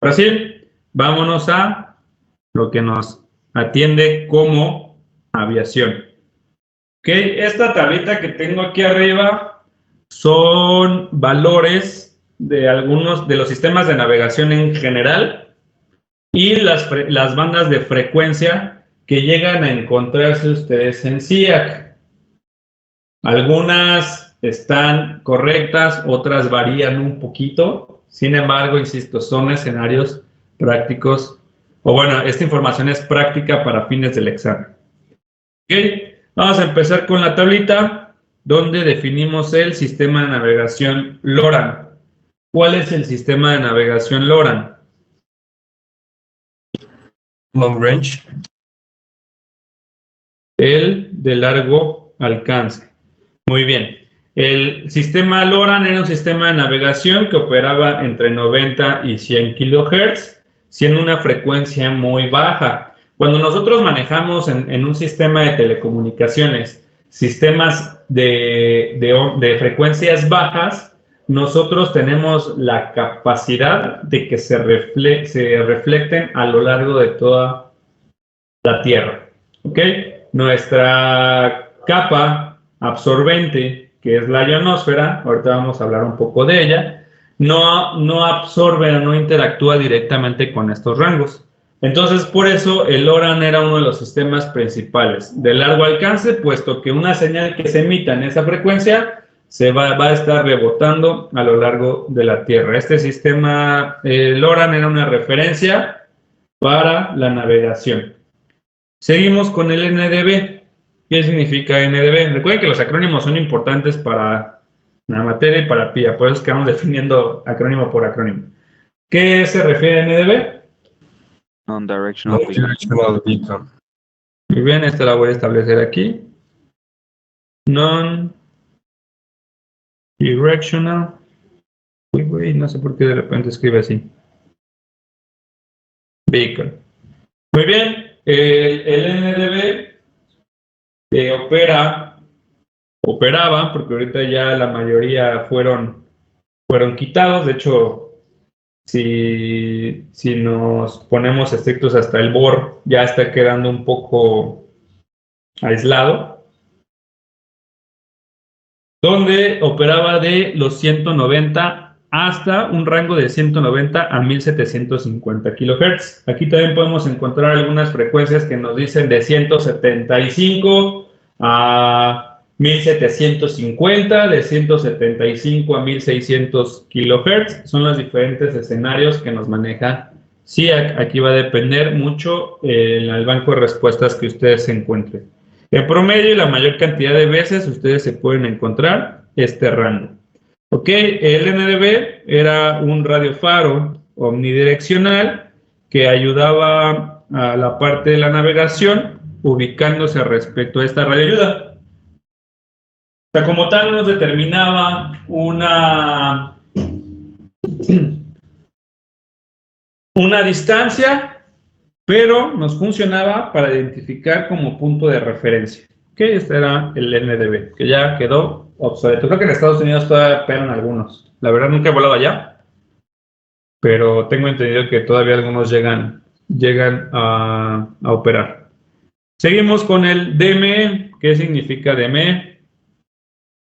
Ahora sí, vámonos a lo que nos atiende como aviación. Ok, esta tablita que tengo aquí arriba son valores de algunos de los sistemas de navegación en general y las bandas de frecuencia que llegan a encontrarse ustedes en CIAC. Algunas están correctas, otras varían un poquito. Sin embargo, insisto, son escenarios prácticos, o bueno, esta información es práctica para fines del examen. Ok, vamos a empezar con la tablita donde definimos el sistema de navegación LORAN. ¿Cuál es el sistema de navegación LORAN? Long range. El de largo alcance. Muy bien. El sistema LORAN era un sistema de navegación que operaba entre 90 y 100 kHz, siendo una frecuencia muy baja. Cuando nosotros manejamos en un sistema de telecomunicaciones sistemas de frecuencias bajas, nosotros tenemos la capacidad de que se reflecten a lo largo de toda la Tierra. ¿Ok? Nuestra capa absorbente, que es la ionosfera, ahorita vamos a hablar un poco de ella, no absorbe o no interactúa directamente con estos rangos. Entonces, por eso el LORAN era uno de los sistemas principales de largo alcance, puesto que una señal que se emita en esa frecuencia va a estar rebotando a lo largo de la Tierra. Este sistema LORAN era una referencia para la navegación. Seguimos con el NDB. ¿Qué significa NDB? Recuerden que los acrónimos son importantes para la materia y para PIA, por eso es que vamos definiendo acrónimo por acrónimo. ¿Qué se refiere a NDB? Non-directional beacon. Muy bien, esta la voy a establecer aquí. Non-directional. Uy, no sé por qué de repente escribe así. Beacon. Muy bien, el NDB operaba, porque ahorita ya la mayoría fueron quitados. De hecho, si nos ponemos estrictos, hasta el BOR ya está quedando un poco aislado, donde operaba de los 190 hasta un rango de 190 a 1750 kHz. Aquí también podemos encontrar algunas frecuencias que nos dicen de 175 a 1750, de 175 a 1600 kHz. Son los diferentes escenarios que nos maneja SEAC. Aquí va a depender mucho el banco de respuestas que ustedes se encuentren. En promedio y la mayor cantidad de veces ustedes se pueden encontrar este rango. Ok, el NDB era un radiofaro omnidireccional que ayudaba a la parte de la navegación ubicándose respecto a esta radioayuda. O sea, como tal nos determinaba una distancia, pero nos funcionaba para identificar como punto de referencia. Ok, este era el NDB, que ya quedó obsoleto. Creo que en Estados Unidos todavía operan algunos. La verdad nunca he volado allá, pero tengo entendido que todavía algunos llegan a operar. Seguimos con el DME. ¿Qué significa DME?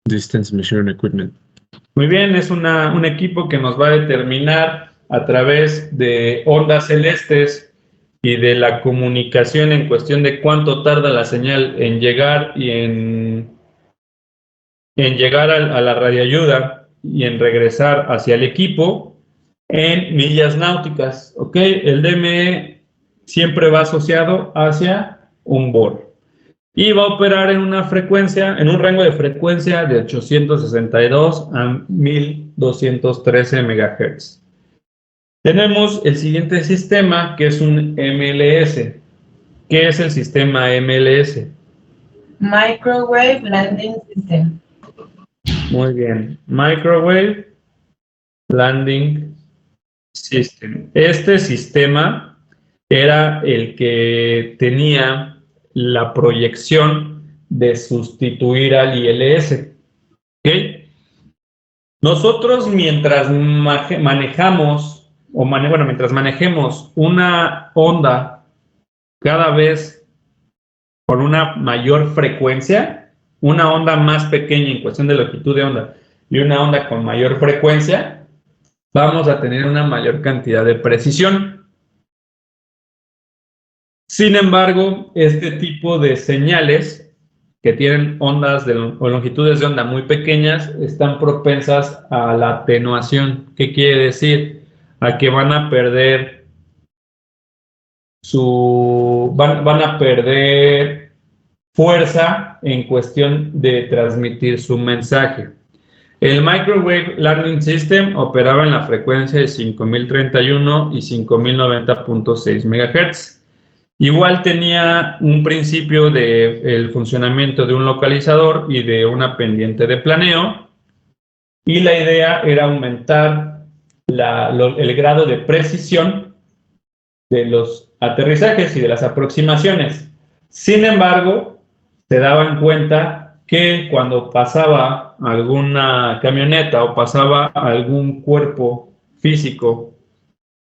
Distance Measuring Equipment. Muy bien, es un equipo que nos va a determinar a través de ondas celestes y de la comunicación en cuestión de cuánto tarda la señal en llegar y en llegar a la radioayuda y en regresar hacia el equipo en millas náuticas. ¿Ok? El DME siempre va asociado hacia un BOR y va a operar en una frecuencia, en un rango de frecuencia de 862 a 1213 MHz. Tenemos el siguiente sistema, que es un MLS. ¿Qué es el sistema MLS? Microwave Landing System. Muy bien. Microwave Landing System. Este sistema era el que tenía la proyección de sustituir al ILS. ¿Ok? Nosotros mientras manejemos una onda cada vez con una mayor frecuencia, una onda más pequeña en cuestión de longitud de onda y una onda con mayor frecuencia, vamos a tener una mayor cantidad de precisión. Sin embargo, este tipo de señales que tienen ondas o longitudes de onda muy pequeñas están propensas a la atenuación. ¿Qué quiere decir? A que van a perder van a perder fuerza en cuestión de transmitir su mensaje. El Microwave Landing System operaba en la frecuencia de 5031 y 5090.6 MHz. Igual tenía un principio del funcionamiento de un localizador y de una pendiente de planeo, y la idea era aumentar el grado de precisión de los aterrizajes y de las aproximaciones. Sin embargo, se daban cuenta que cuando pasaba alguna camioneta o pasaba algún cuerpo físico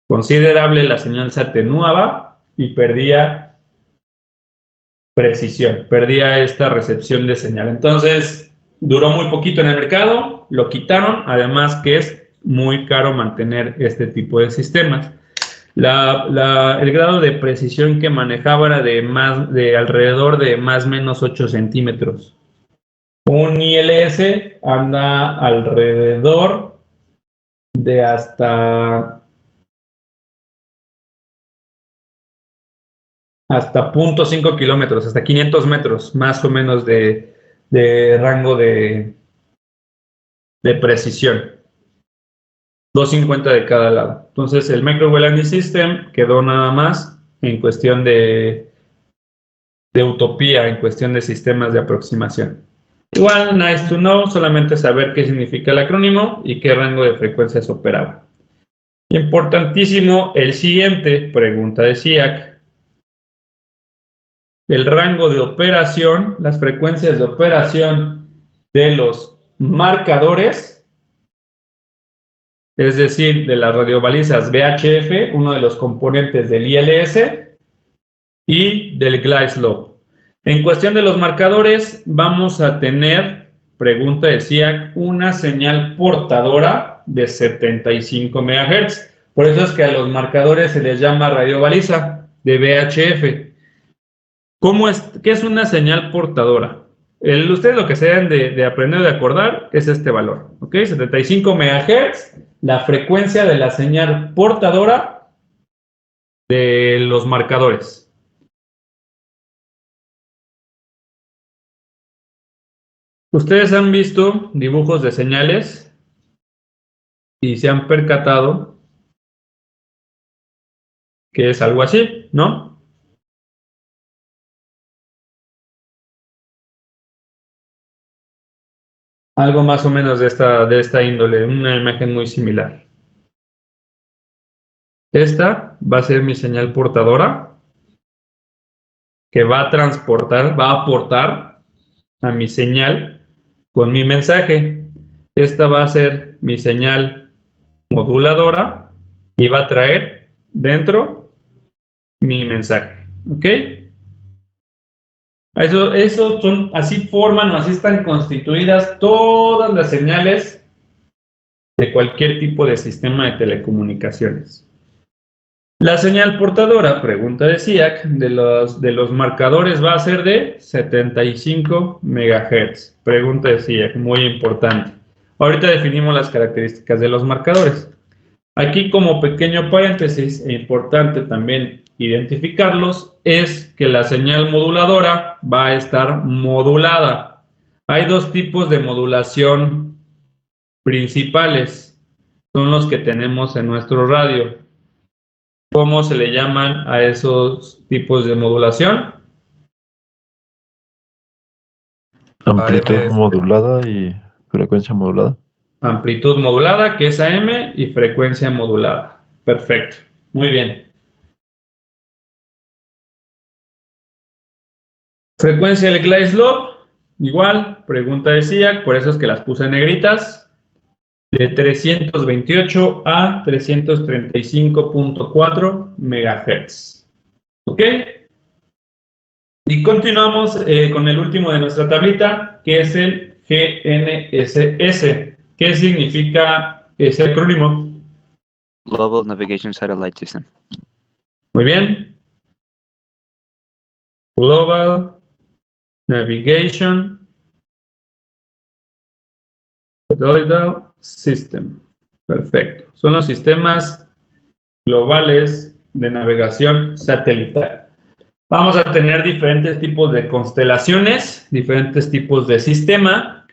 considerable, la señal se atenuaba y perdía precisión, perdía esta recepción de señal. Entonces, duró muy poquito en el mercado, lo quitaron, además que es muy caro mantener este tipo de sistemas. El grado de precisión que manejaba era de alrededor de más o menos 8 centímetros. Un ILS anda alrededor de hasta 0.5 kilómetros, hasta 500 metros, más o menos de rango de precisión. 250 de cada lado. Entonces el Microwave Landing System quedó nada más en cuestión de utopía, en cuestión de sistemas de aproximación. Igual, nice to know, solamente saber qué significa el acrónimo y qué rango de frecuencias operaba. Importantísimo, el siguiente, pregunta de SIAC. El rango de operación, las frecuencias de operación de los marcadores, es decir, de las radiobalizas VHF, uno de los componentes del ILS, y del glide slope. En cuestión de los marcadores, vamos a tener, pregunta de SIAC, una señal portadora de 75 MHz. Por eso es que a los marcadores se les llama radiobaliza de VHF. ¿Qué es una señal portadora? Ustedes lo que se deben de aprender de acordar es este valor, ¿ok? 75 MHz, la frecuencia de la señal portadora de los marcadores. Ustedes han visto dibujos de señales y se han percatado que es algo así, ¿no? Algo más o menos de esta índole, una imagen muy similar. Esta va a ser mi señal portadora que va a aportar a mi señal con mi mensaje. Esta va a ser mi señal moduladora y va a traer dentro mi mensaje. ¿Ok? Eso son, así forman o así están constituidas todas las señales de cualquier tipo de sistema de telecomunicaciones. La señal portadora, pregunta de SIAC, de los marcadores va a ser de 75 MHz. Pregunta de SIAC, muy importante. Ahorita definimos las características de los marcadores. Aquí, como pequeño paréntesis, e importante también identificarlos, es que la señal moduladora va a estar modulada. Hay dos tipos de modulación principales, son los que tenemos en nuestro radio. ¿Cómo se le llaman a esos tipos de modulación? Amplitud modulada y frecuencia modulada. Amplitud modulada, que es AM, y frecuencia modulada. Perfecto, muy bien. Frecuencia del glide slope, igual, pregunta de SIAC, por eso es que las puse en negritas. De 328 a 335.4 MHz. ¿Ok? Y continuamos con el último de nuestra tablita, que es el GNSS. ¿Qué significa ese acrónimo? Global Navigation Satellite System. Muy bien. Global Navigation Satellite System. Perfecto. Son los sistemas globales de navegación satelital. Vamos a tener diferentes tipos de constelaciones, diferentes tipos de sistema,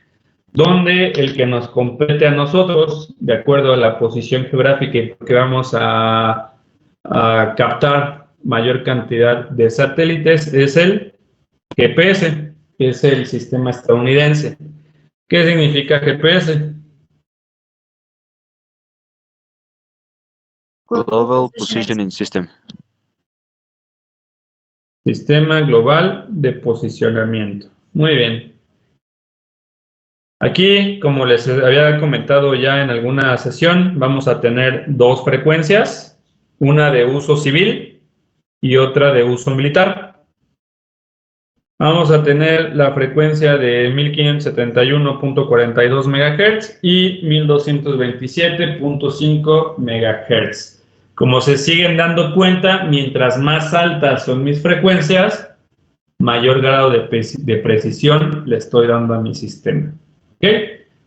donde el que nos compete a nosotros, de acuerdo a la posición geográfica que vamos a captar mayor cantidad de satélites, es el GPS, que es el sistema estadounidense. ¿Qué significa GPS? Global Positioning System. Sistema global de posicionamiento. Muy bien. Aquí, como les había comentado ya en alguna sesión, vamos a tener dos frecuencias, una de uso civil y otra de uso militar. Vamos a tener la frecuencia de 1571.42 MHz y 1227.5 MHz. Como se siguen dando cuenta, mientras más altas son mis frecuencias, mayor grado de precisión le estoy dando a mi sistema. ¿Ok?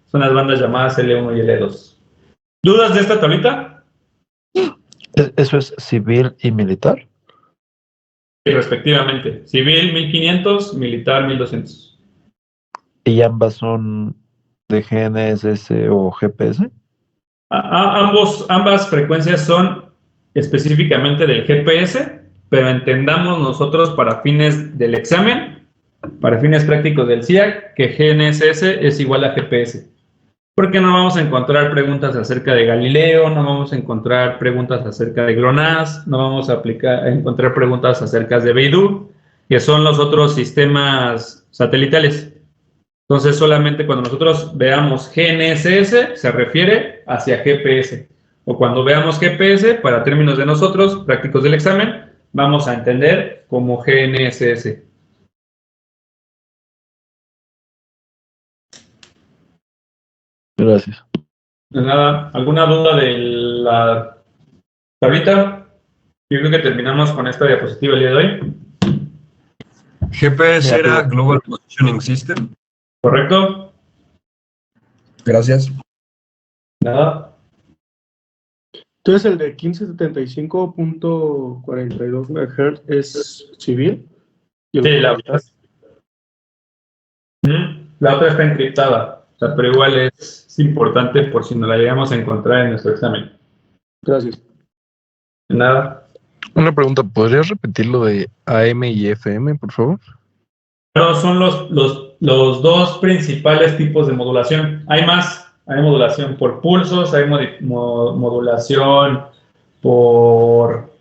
Son las bandas llamadas L1 y L2. ¿Dudas de esta tablita? ¿Eso es civil y militar? Sí, respectivamente. Civil 1500, militar 1200. ¿Y ambas son de GNSS o GPS? Ambas frecuencias son específicamente del GPS, pero entendamos nosotros para fines del examen, para fines prácticos del CIAC, que GNSS es igual a GPS. Porque no vamos a encontrar preguntas acerca de Galileo, no vamos a encontrar preguntas acerca de GLONASS, no vamos a encontrar preguntas acerca de Beidou, que son los otros sistemas satelitales. Entonces, solamente cuando nosotros veamos GNSS, se refiere hacia GPS. O cuando veamos GPS, para términos de nosotros, prácticos del examen, vamos a entender como GNSS. Gracias. De nada. ¿Alguna duda de la tablita? Yo creo que terminamos con esta diapositiva el día de hoy. GPS era Global Positioning System. ¿Correcto? Gracias. Nada. Entonces el de 1575.42 MHz es civil. Sí, la otra está encriptada. O sea, pero igual es importante por si nos la llegamos a encontrar en nuestro examen. Gracias. Nada. Una pregunta, ¿podrías repetir lo de AM y FM, por favor? Pero son los dos principales tipos de modulación. Hay más. Hay modulación por pulsos, hay modulación por...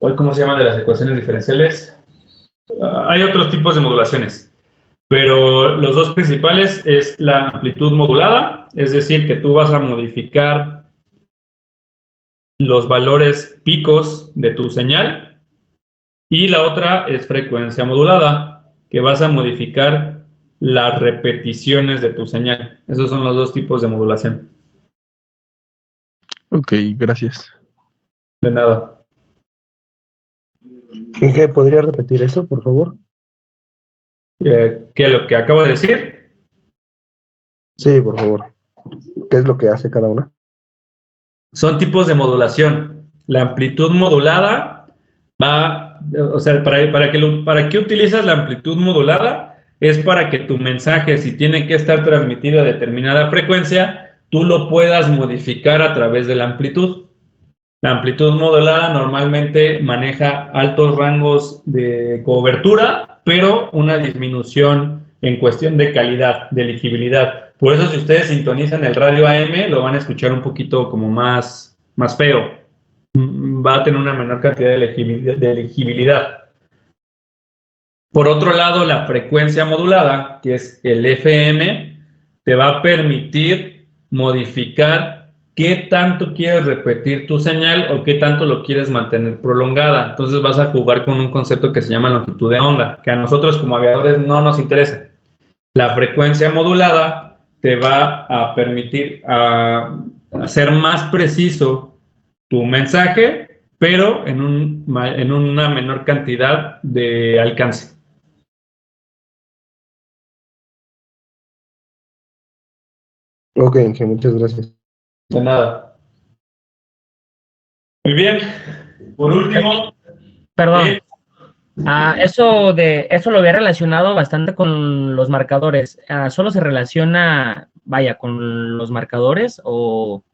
¿Cómo se llaman de las ecuaciones diferenciales? Hay otros tipos de modulaciones. Pero los dos principales es la amplitud modulada, es decir, que tú vas a modificar los valores picos de tu señal, y la otra es frecuencia modulada, que vas a modificar las repeticiones de tu señal. Esos son los dos tipos de modulación. Ok, gracias. De nada. ¿Qué podría repetir eso, por favor? ¿Qué es lo que acabo de decir? Sí, por favor. ¿Qué es lo que hace cada una? Son tipos de modulación. La amplitud modulada va, o sea, ¿para qué utilizas la amplitud modulada? Es para que tu mensaje, si tiene que estar transmitido a determinada frecuencia, tú lo puedas modificar a través de la amplitud. La amplitud modulada normalmente maneja altos rangos de cobertura, pero una disminución en cuestión de calidad, de legibilidad. Por eso, si ustedes sintonizan el radio AM, lo van a escuchar un poquito como más feo. Va a tener una menor cantidad de legibilidad. Por otro lado, la frecuencia modulada, que es el FM, te va a permitir modificar qué tanto quieres repetir tu señal o qué tanto lo quieres mantener prolongada. Entonces vas a jugar con un concepto que se llama longitud de onda, que a nosotros como aviadores no nos interesa. La frecuencia modulada te va a permitir hacer más preciso tu mensaje, pero en una menor cantidad de alcance. Ok, muchas gracias. De nada. Muy bien. Por último. Perdón. Eso lo había relacionado bastante con los marcadores. ¿Solo se relaciona, con los marcadores o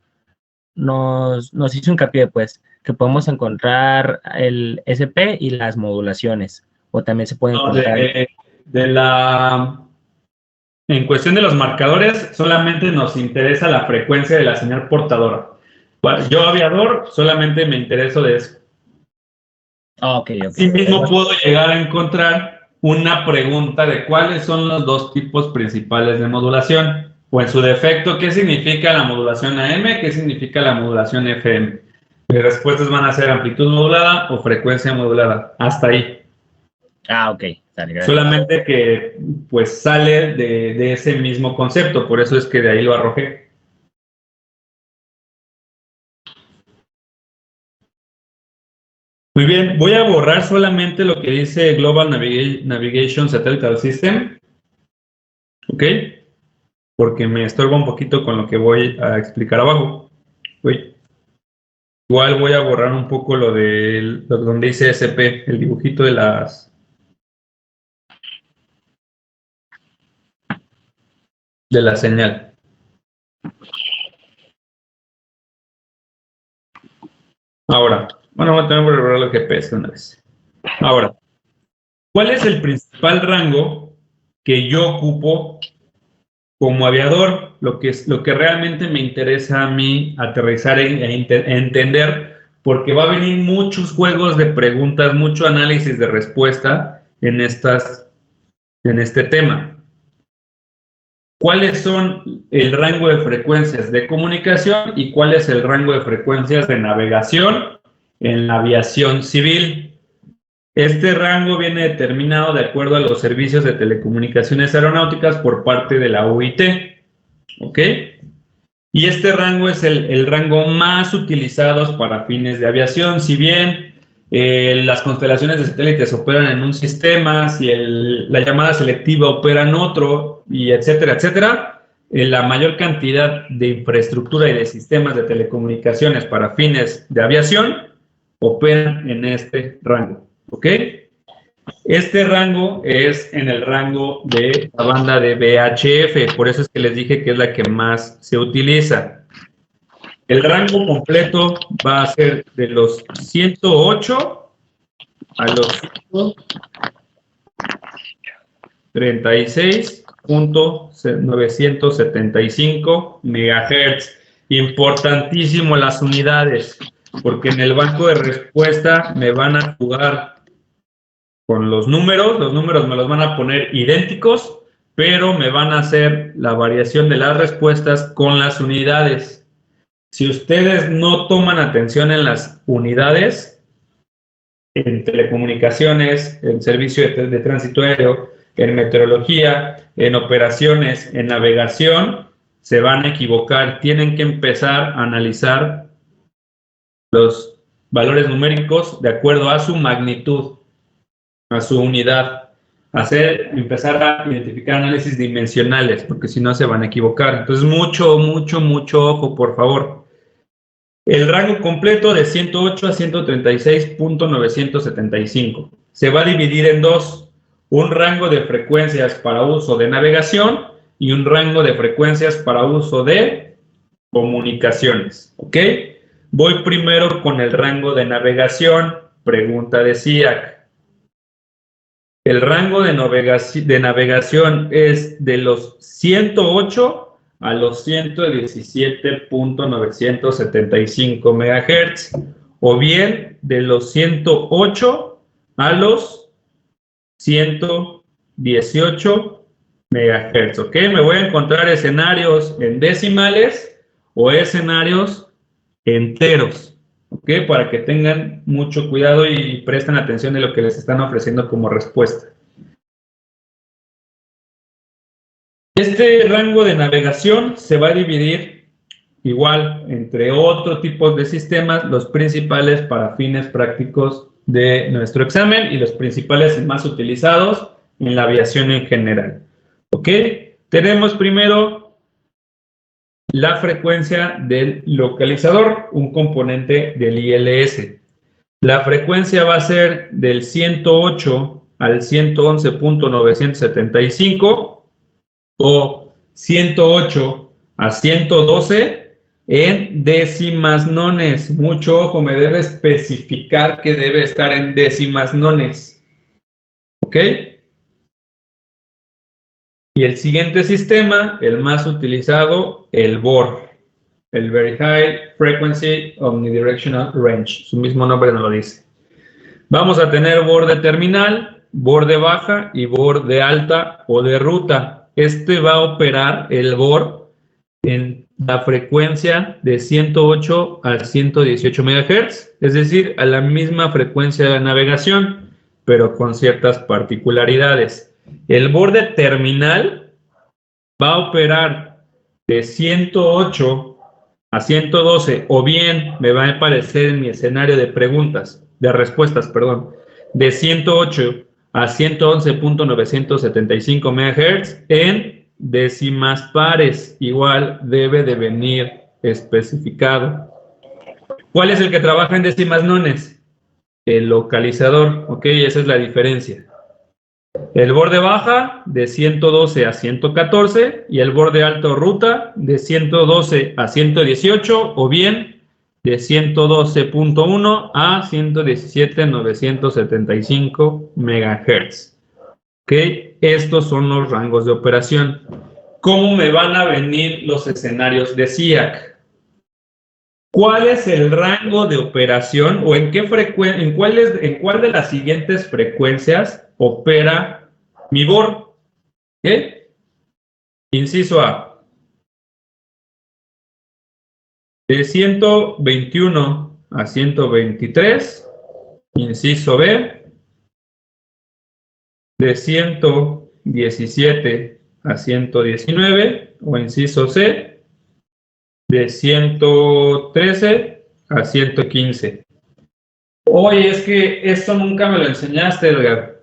nos hizo hincapié, pues, que podemos encontrar el SP y las modulaciones? O también se puede encontrar... En cuestión de los marcadores, solamente nos interesa la frecuencia de la señal portadora. Yo, aviador, solamente me intereso de eso. Okay. Sí mismo puedo llegar a encontrar una pregunta de cuáles son los dos tipos principales de modulación. O en su defecto, ¿qué significa la modulación AM? ¿Qué significa la modulación FM? Mis respuestas van a ser amplitud modulada o frecuencia modulada. Hasta ahí. Ah, ok. Sale, gracias. Solamente que pues sale de ese mismo concepto, por eso es que de ahí lo arrojé. Muy bien, voy a borrar solamente lo que dice Global Navigation Satellite System. ¿Ok? Porque me estorba un poquito con lo que voy a explicar abajo. Igual voy a borrar un poco lo de donde dice SP, el dibujito de la señal. Ahora, bueno, voy a tener que borrar lo que pesa una vez. Ahora, ¿cuál es el principal rango que yo ocupo como aviador? Lo que realmente me interesa a mí aterrizar e entender, porque va a venir muchos juegos de preguntas, mucho análisis de respuesta en este tema. ¿Cuáles son el rango de frecuencias de comunicación y cuál es el rango de frecuencias de navegación en la aviación civil? Este rango viene determinado de acuerdo a los servicios de telecomunicaciones aeronáuticas por parte de la UIT. ¿Ok? Y este rango es el rango más utilizado para fines de aviación. Si bien las constelaciones de satélites operan en un sistema, si la llamada selectiva opera en otro, y etcétera, etcétera, la mayor cantidad de infraestructura y de sistemas de telecomunicaciones para fines de aviación operan en este rango. ¿Ok? Este rango es en el rango de la banda de VHF, por eso es que les dije que es la que más se utiliza. El rango completo va a ser de los 108 a los 36.975 MHz. Importantísimo las unidades, porque en el banco de respuesta me van a jugar con los números me los van a poner idénticos, pero me van a hacer la variación de las respuestas con las unidades. Si ustedes no toman atención en las unidades, en telecomunicaciones, en servicio de tránsito aéreo, en meteorología, en operaciones, en navegación, se van a equivocar. Tienen que empezar a analizar los valores numéricos de acuerdo a su magnitud, a su unidad. Empezar a identificar análisis dimensionales, porque si no se van a equivocar. Entonces, mucho ojo, por favor. El rango completo de 108 a 136.975 se va a dividir en dos: un rango de frecuencias para uso de navegación y un rango de frecuencias para uso de comunicación. ¿Ok? Voy primero con el rango de navegación. Pregunta de SIAC. El rango de navegación es de los 108 a los 117.975 MHz, o bien de los 108 a los 118 MHz. ¿Ok? Me voy a encontrar escenarios en decimales o escenarios enteros. ¿Ok? Para que tengan mucho cuidado y presten atención de lo que les están ofreciendo como respuesta. Este rango de navegación se va a dividir igual entre otro tipo de sistemas, los principales para fines prácticos de nuestro examen y los principales más utilizados en la aviación en general. ¿Ok? Tenemos primero la frecuencia del localizador, un componente del ILS. La frecuencia va a ser del 108 al 111.975 o 108 a 112 en décimas nones. Mucho ojo, me debe especificar que debe estar en décimas nones. ¿Ok? Y el siguiente sistema, el más utilizado, el VOR, el Very High Frequency Omnidirectional Range. Su mismo nombre nos lo dice. Vamos a tener VOR de terminal, VOR de baja y VOR de alta o de ruta. Este va a operar el VOR en la frecuencia de 108 a 118 MHz, es decir, a la misma frecuencia de la navegación, pero con ciertas particularidades. El borde terminal va a operar de 108 a 112, o bien me va a aparecer en mi escenario de respuestas, de 108 a 111.975 MHz en décimas pares. Igual debe de venir especificado. ¿Cuál es el que trabaja en décimas nones? El localizador, ¿ok? Esa es la diferencia. El borde baja de 112 a 114 y el borde alto ruta de 112 a 118 o bien de 112.1 a 117.975 MHz. ¿Ok? Estos son los rangos de operación. ¿Cómo me van a venir los escenarios de SIAC? ¿Cuál es el rango de operación o en cuál de las siguientes frecuencias opera mi BOR? ¿Qué? Inciso A. De 121 a 123. Inciso B. De 117 a 119. O inciso C. De 113 a 115. Oye, es que esto nunca me lo enseñaste, Edgar.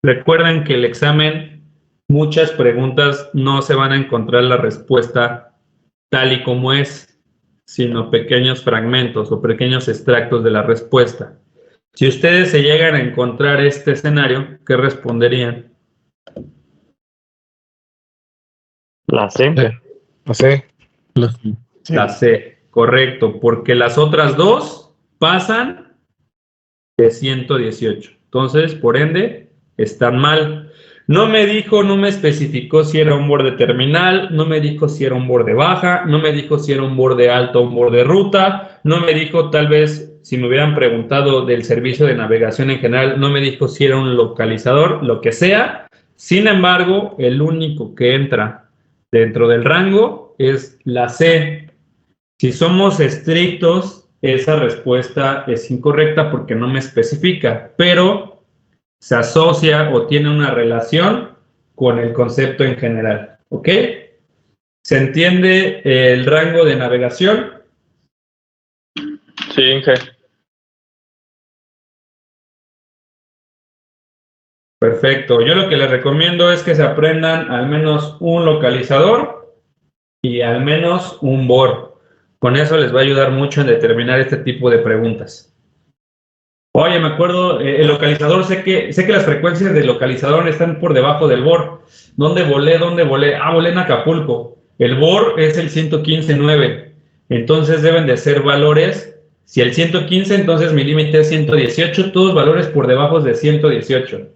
Recuerden que el examen, muchas preguntas no se van a encontrar la respuesta tal y como es, sino pequeños fragmentos o pequeños extractos de la respuesta. Si ustedes se llegan a encontrar este escenario, ¿qué responderían? La C. La C. La C, correcto, porque las otras dos pasan de 118. Entonces, por ende, están mal. No me especificó si era un borde terminal, no me dijo si era un borde baja, no me dijo si era un borde alto o un borde ruta, no me dijo, tal vez, si me hubieran preguntado del servicio de navegación en general, no me dijo si era un localizador, lo que sea. Sin embargo, el único que entra dentro del rango es la C. Si somos estrictos, esa respuesta es incorrecta porque no me especifica, pero se asocia o tiene una relación con el concepto en general. ¿Ok? ¿Se entiende el rango de navegación? Sí, Inge. Perfecto. Yo lo que les recomiendo es que se aprendan al menos un localizador y al menos un BOR. Con eso les va a ayudar mucho en determinar este tipo de preguntas. Oye, me acuerdo, el localizador, sé que las frecuencias del localizador están por debajo del BOR. ¿Dónde volé? Ah, volé en Acapulco. El BOR es el 115.9. Entonces deben de ser valores. Si el 115, entonces mi límite es 118. Todos valores por debajo de 118.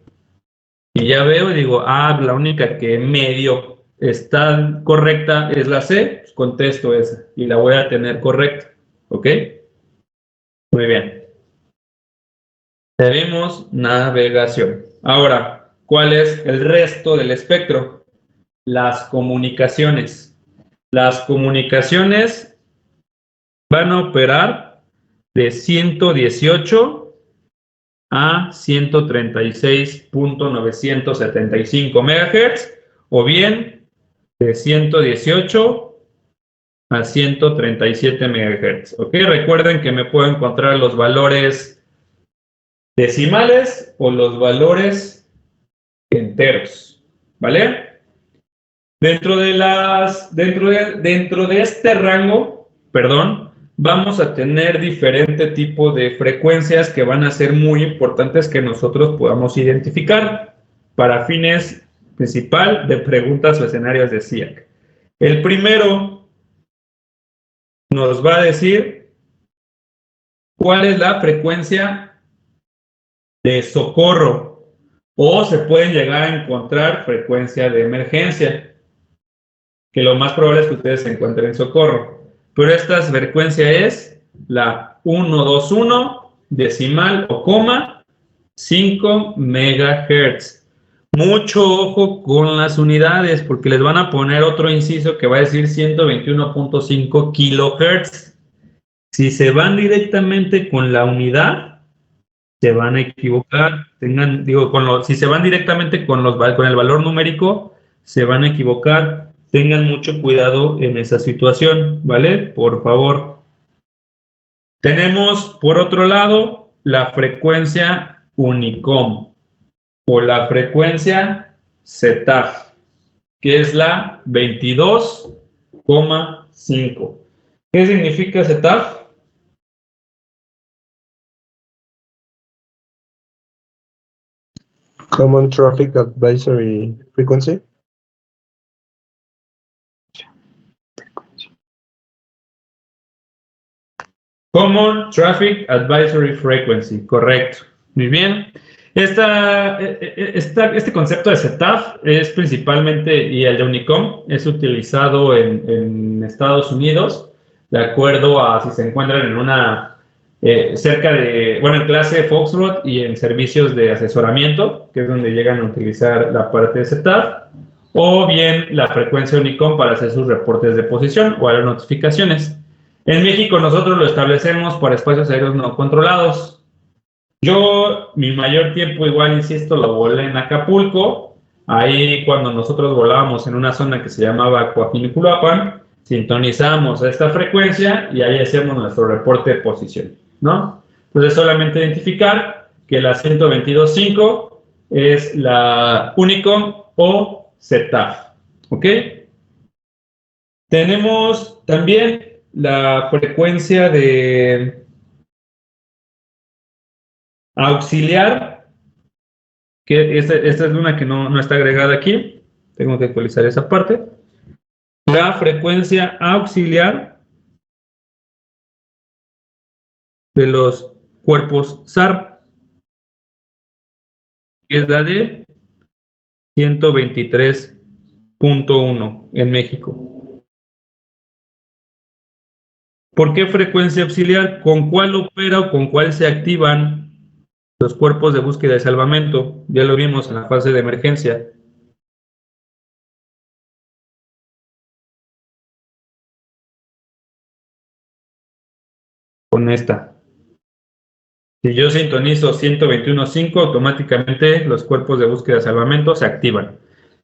Y ya veo y digo, la única que medio está correcta es la C. Pues contesto esa y la voy a tener correcta. ¿Ok? Muy bien. Tenemos navegación. Ahora, ¿cuál es el resto del espectro? Las comunicaciones. Las comunicaciones van a operar de 118 a 136.975 MHz o bien de 118 a 137 MHz. ¿Ok? Recuerden que me puedo encontrar los valores decimales o los valores enteros, ¿vale? Dentro de este rango, vamos a tener diferente tipo de frecuencias que van a ser muy importantes que nosotros podamos identificar para fines principal de preguntas o escenarios de SIAC. El primero nos va a decir cuál es la frecuencia de socorro, o se pueden llegar a encontrar frecuencia de emergencia, que lo más probable es que ustedes se encuentren socorro, pero esta frecuencia es la 121 decimal o coma 5 MHz. Mucho ojo con las unidades porque les van a poner otro inciso que va a decir 121.5 kHz. Si se van directamente con la unidad, se van a equivocar. Si se van directamente con el valor numérico, se van a equivocar. Tengan mucho cuidado en esa situación, ¿vale? Por favor. Tenemos, por otro lado, la frecuencia Unicom o la frecuencia ZTAF, que es la 22,5. ¿Qué significa ZTAF? Common Traffic Advisory Frequency. Common Traffic Advisory Frequency, correcto. Muy bien. Este concepto de ZTAF es principalmente, y el de Unicom, es utilizado en Estados Unidos, de acuerdo a si se encuentran en una, en clase Foxtrot y en servicios de asesoramiento, que es donde llegan a utilizar la parte de ZTAF, o bien la frecuencia Unicom para hacer sus reportes de posición o las notificaciones. En México nosotros lo establecemos para espacios aéreos no controlados. Yo, mi mayor tiempo, igual insisto, lo volé en Acapulco. Ahí cuando nosotros volábamos en una zona que se llamaba Coajimalpa, sintonizamos a esta frecuencia y ahí hacíamos nuestro reporte de posición, ¿no? Entonces solamente identificar que la 122.5 es la Unicom o ZTAF, ¿ok? Tenemos también la frecuencia de auxiliar, que esta es una que no está agregada aquí, tengo que actualizar esa parte. La frecuencia auxiliar de los cuerpos SAR, que es la de 123.1 en México. ¿Por qué frecuencia auxiliar? ¿Con cuál opera o con cuál se activan los cuerpos de búsqueda y salvamento? Ya lo vimos en la fase de emergencia. Con esta. Si yo sintonizo 121.5, automáticamente los cuerpos de búsqueda y salvamento se activan.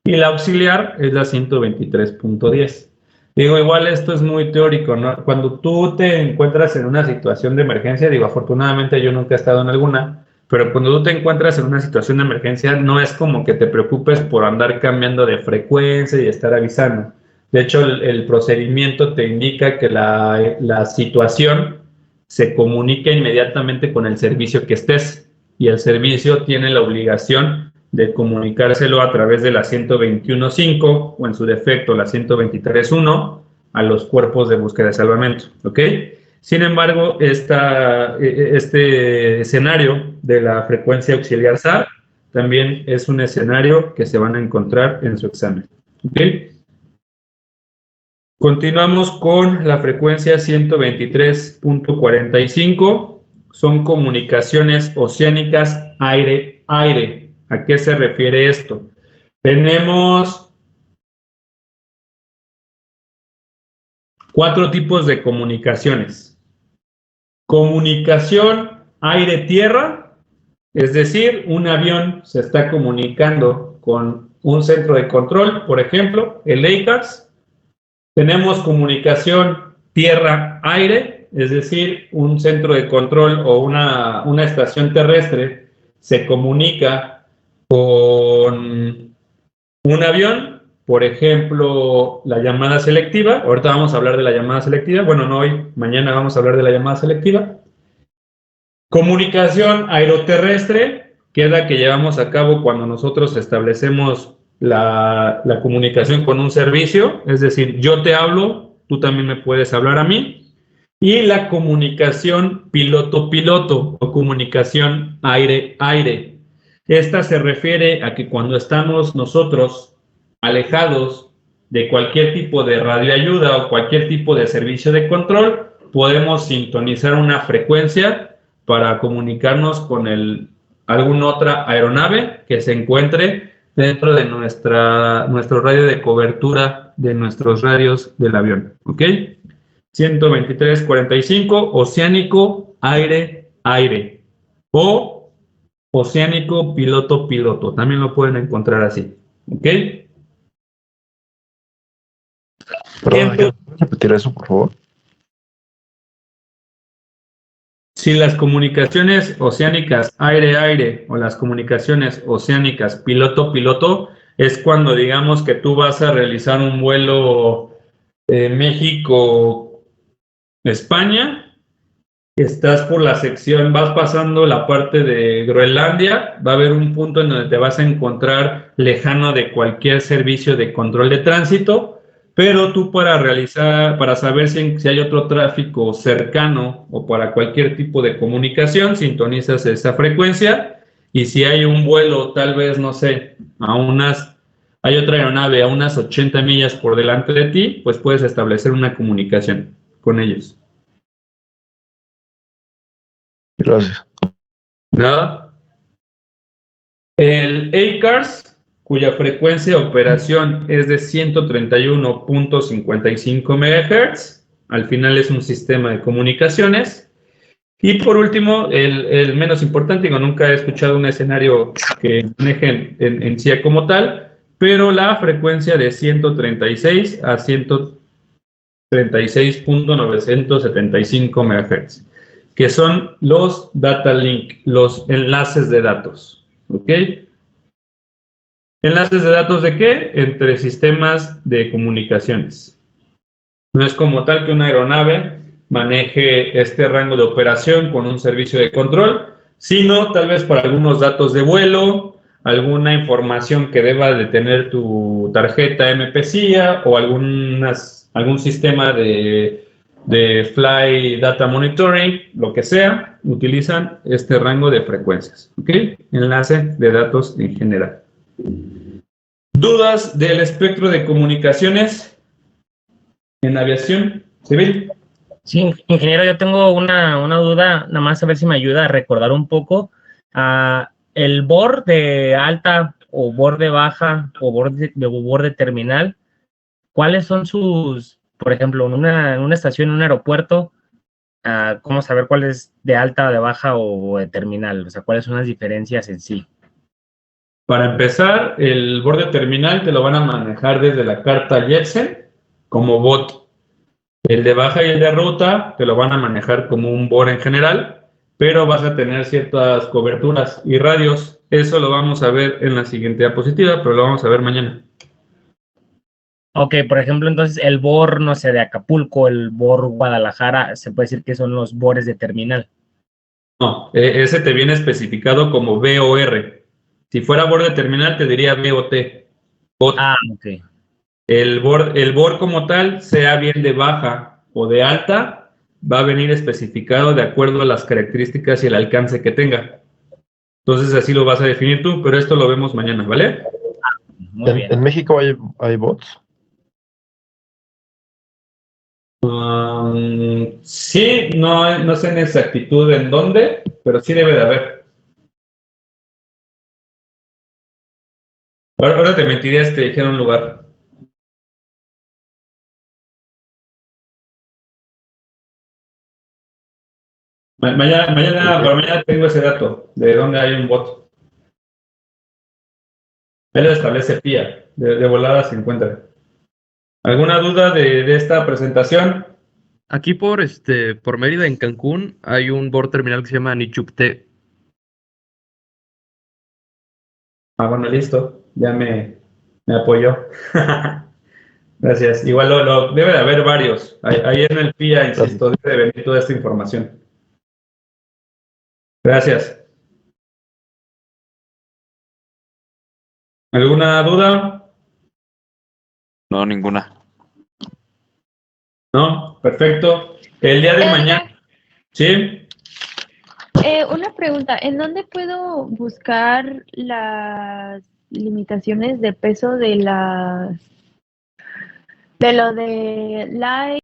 Y la auxiliar es la 123.10. Digo, igual esto es muy teórico, ¿no? Cuando tú te encuentras en una situación de emergencia, digo, afortunadamente yo nunca he estado en alguna, pero cuando tú te encuentras en una situación de emergencia, no es como que te preocupes por andar cambiando de frecuencia y estar avisando. De hecho, el procedimiento te indica que la situación se comunica inmediatamente con el servicio que estés, y el servicio tiene la obligación de comunicárselo a través de la 121.5 o en su defecto la 123.1 a los cuerpos de búsqueda y salvamento, ¿ok? Sin embargo, este escenario de la frecuencia auxiliar SAR también es un escenario que se van a encontrar en su examen, ¿ok? Continuamos con la frecuencia 123.45, son comunicaciones oceánicas aire-aire. ¿A qué se refiere esto? Tenemos 4 tipos de comunicaciones. Comunicación aire-tierra, es decir, un avión se está comunicando con un centro de control, por ejemplo, el EICAS. Tenemos comunicación tierra-aire, es decir, un centro de control o una estación terrestre se comunica con un avión, por ejemplo, la llamada selectiva. Ahorita vamos a hablar de la llamada selectiva. Bueno, no hoy, mañana vamos a hablar de la llamada selectiva. Comunicación aeroterrestre, que es la que llevamos a cabo cuando nosotros establecemos la comunicación con un servicio. Es decir, yo te hablo, tú también me puedes hablar a mí. Y la comunicación piloto-piloto o comunicación aire-aire. Esta se refiere a que cuando estamos nosotros alejados de cualquier tipo de radioayuda o cualquier tipo de servicio de control, podemos sintonizar una frecuencia para comunicarnos con alguna otra aeronave que se encuentre dentro de nuestro radio de cobertura de nuestros radios del avión, ¿ok? 123.45, oceánico, aire-aire. O oceánico piloto-piloto. También lo pueden encontrar así. ¿Ok? Perdón, ¿puedes repetir eso, por favor? Si las comunicaciones oceánicas aire-aire o las comunicaciones oceánicas piloto-piloto es cuando digamos que tú vas a realizar un vuelo México-España, estás por la sección, vas pasando la parte de Groenlandia, va a haber un punto en donde te vas a encontrar lejano de cualquier servicio de control de tránsito, pero tú para saber si hay otro tráfico cercano o para cualquier tipo de comunicación, sintonizas esa frecuencia y si hay un vuelo, tal vez, no sé, hay otra aeronave a unas 80 millas por delante de ti, pues puedes establecer una comunicación con ellos. Gracias. Nada. El ACARS, cuya frecuencia de operación es de 131.55 MHz, al final es un sistema de comunicaciones. Y por último, el menos importante, digo, nunca he escuchado un escenario que manejen en CIA como tal, pero la frecuencia de 136 a 136.975 MHz, que son los data link, los enlaces de datos. ¿Ok? ¿Enlaces de datos de qué? Entre sistemas de comunicaciones. No es como tal que una aeronave maneje este rango de operación con un servicio de control, sino tal vez para algunos datos de vuelo, alguna información que deba de tener tu tarjeta MPCIA o algún sistema de Fly Data Monitoring, lo que sea, utilizan este rango de frecuencias. ¿Ok? Enlace de datos en general. ¿Dudas del espectro de comunicaciones en aviación civil? Sí, ingeniero, yo tengo una duda, nada más a ver si me ayuda a recordar un poco. El BOR de alta o BOR de baja o BOR de terminal, ¿cuáles son sus, por ejemplo, en una estación, en un aeropuerto, cómo saber cuál es de alta, de baja o de terminal? O sea, ¿cuáles son las diferencias en sí? Para empezar, el borde terminal te lo van a manejar desde la carta Jetson como bot. El de baja y el de ruta te lo van a manejar como un BOR en general, pero vas a tener ciertas coberturas y radios. Eso lo vamos a ver en la siguiente diapositiva, pero lo vamos a ver mañana. Ok, por ejemplo, entonces el BOR, no sé, de Acapulco, el BOR Guadalajara, se puede decir que son los BORes de terminal. No, ese te viene especificado como BOR. Si fuera BOR de terminal, te diría BOT. Bot. Ok. El BOR como tal, sea bien de baja o de alta, va a venir especificado de acuerdo a las características y el alcance que tenga. Entonces así lo vas a definir tú, pero esto lo vemos mañana, ¿vale? Muy bien. ¿En México hay bots? Sí, no sé en exactitud en dónde, pero sí debe de haber. Ahora te mentiría si te dijera un lugar. Para mañana tengo ese dato de dónde hay un bot. Él lo establece FIA, de volada se encuentra. ¿Alguna duda de esta presentación? Aquí por Mérida, en Cancún, hay un BOR terminal que se llama Nichupté. Bueno, listo. Ya me apoyó. Gracias. Igual debe de haber varios. Ahí en el FIA, insisto, debe de venir toda esta información. Gracias. ¿Alguna duda? No, ninguna. No, perfecto. El día de mañana. ¿Sí? Una pregunta, ¿en dónde puedo buscar las limitaciones de peso de lo de la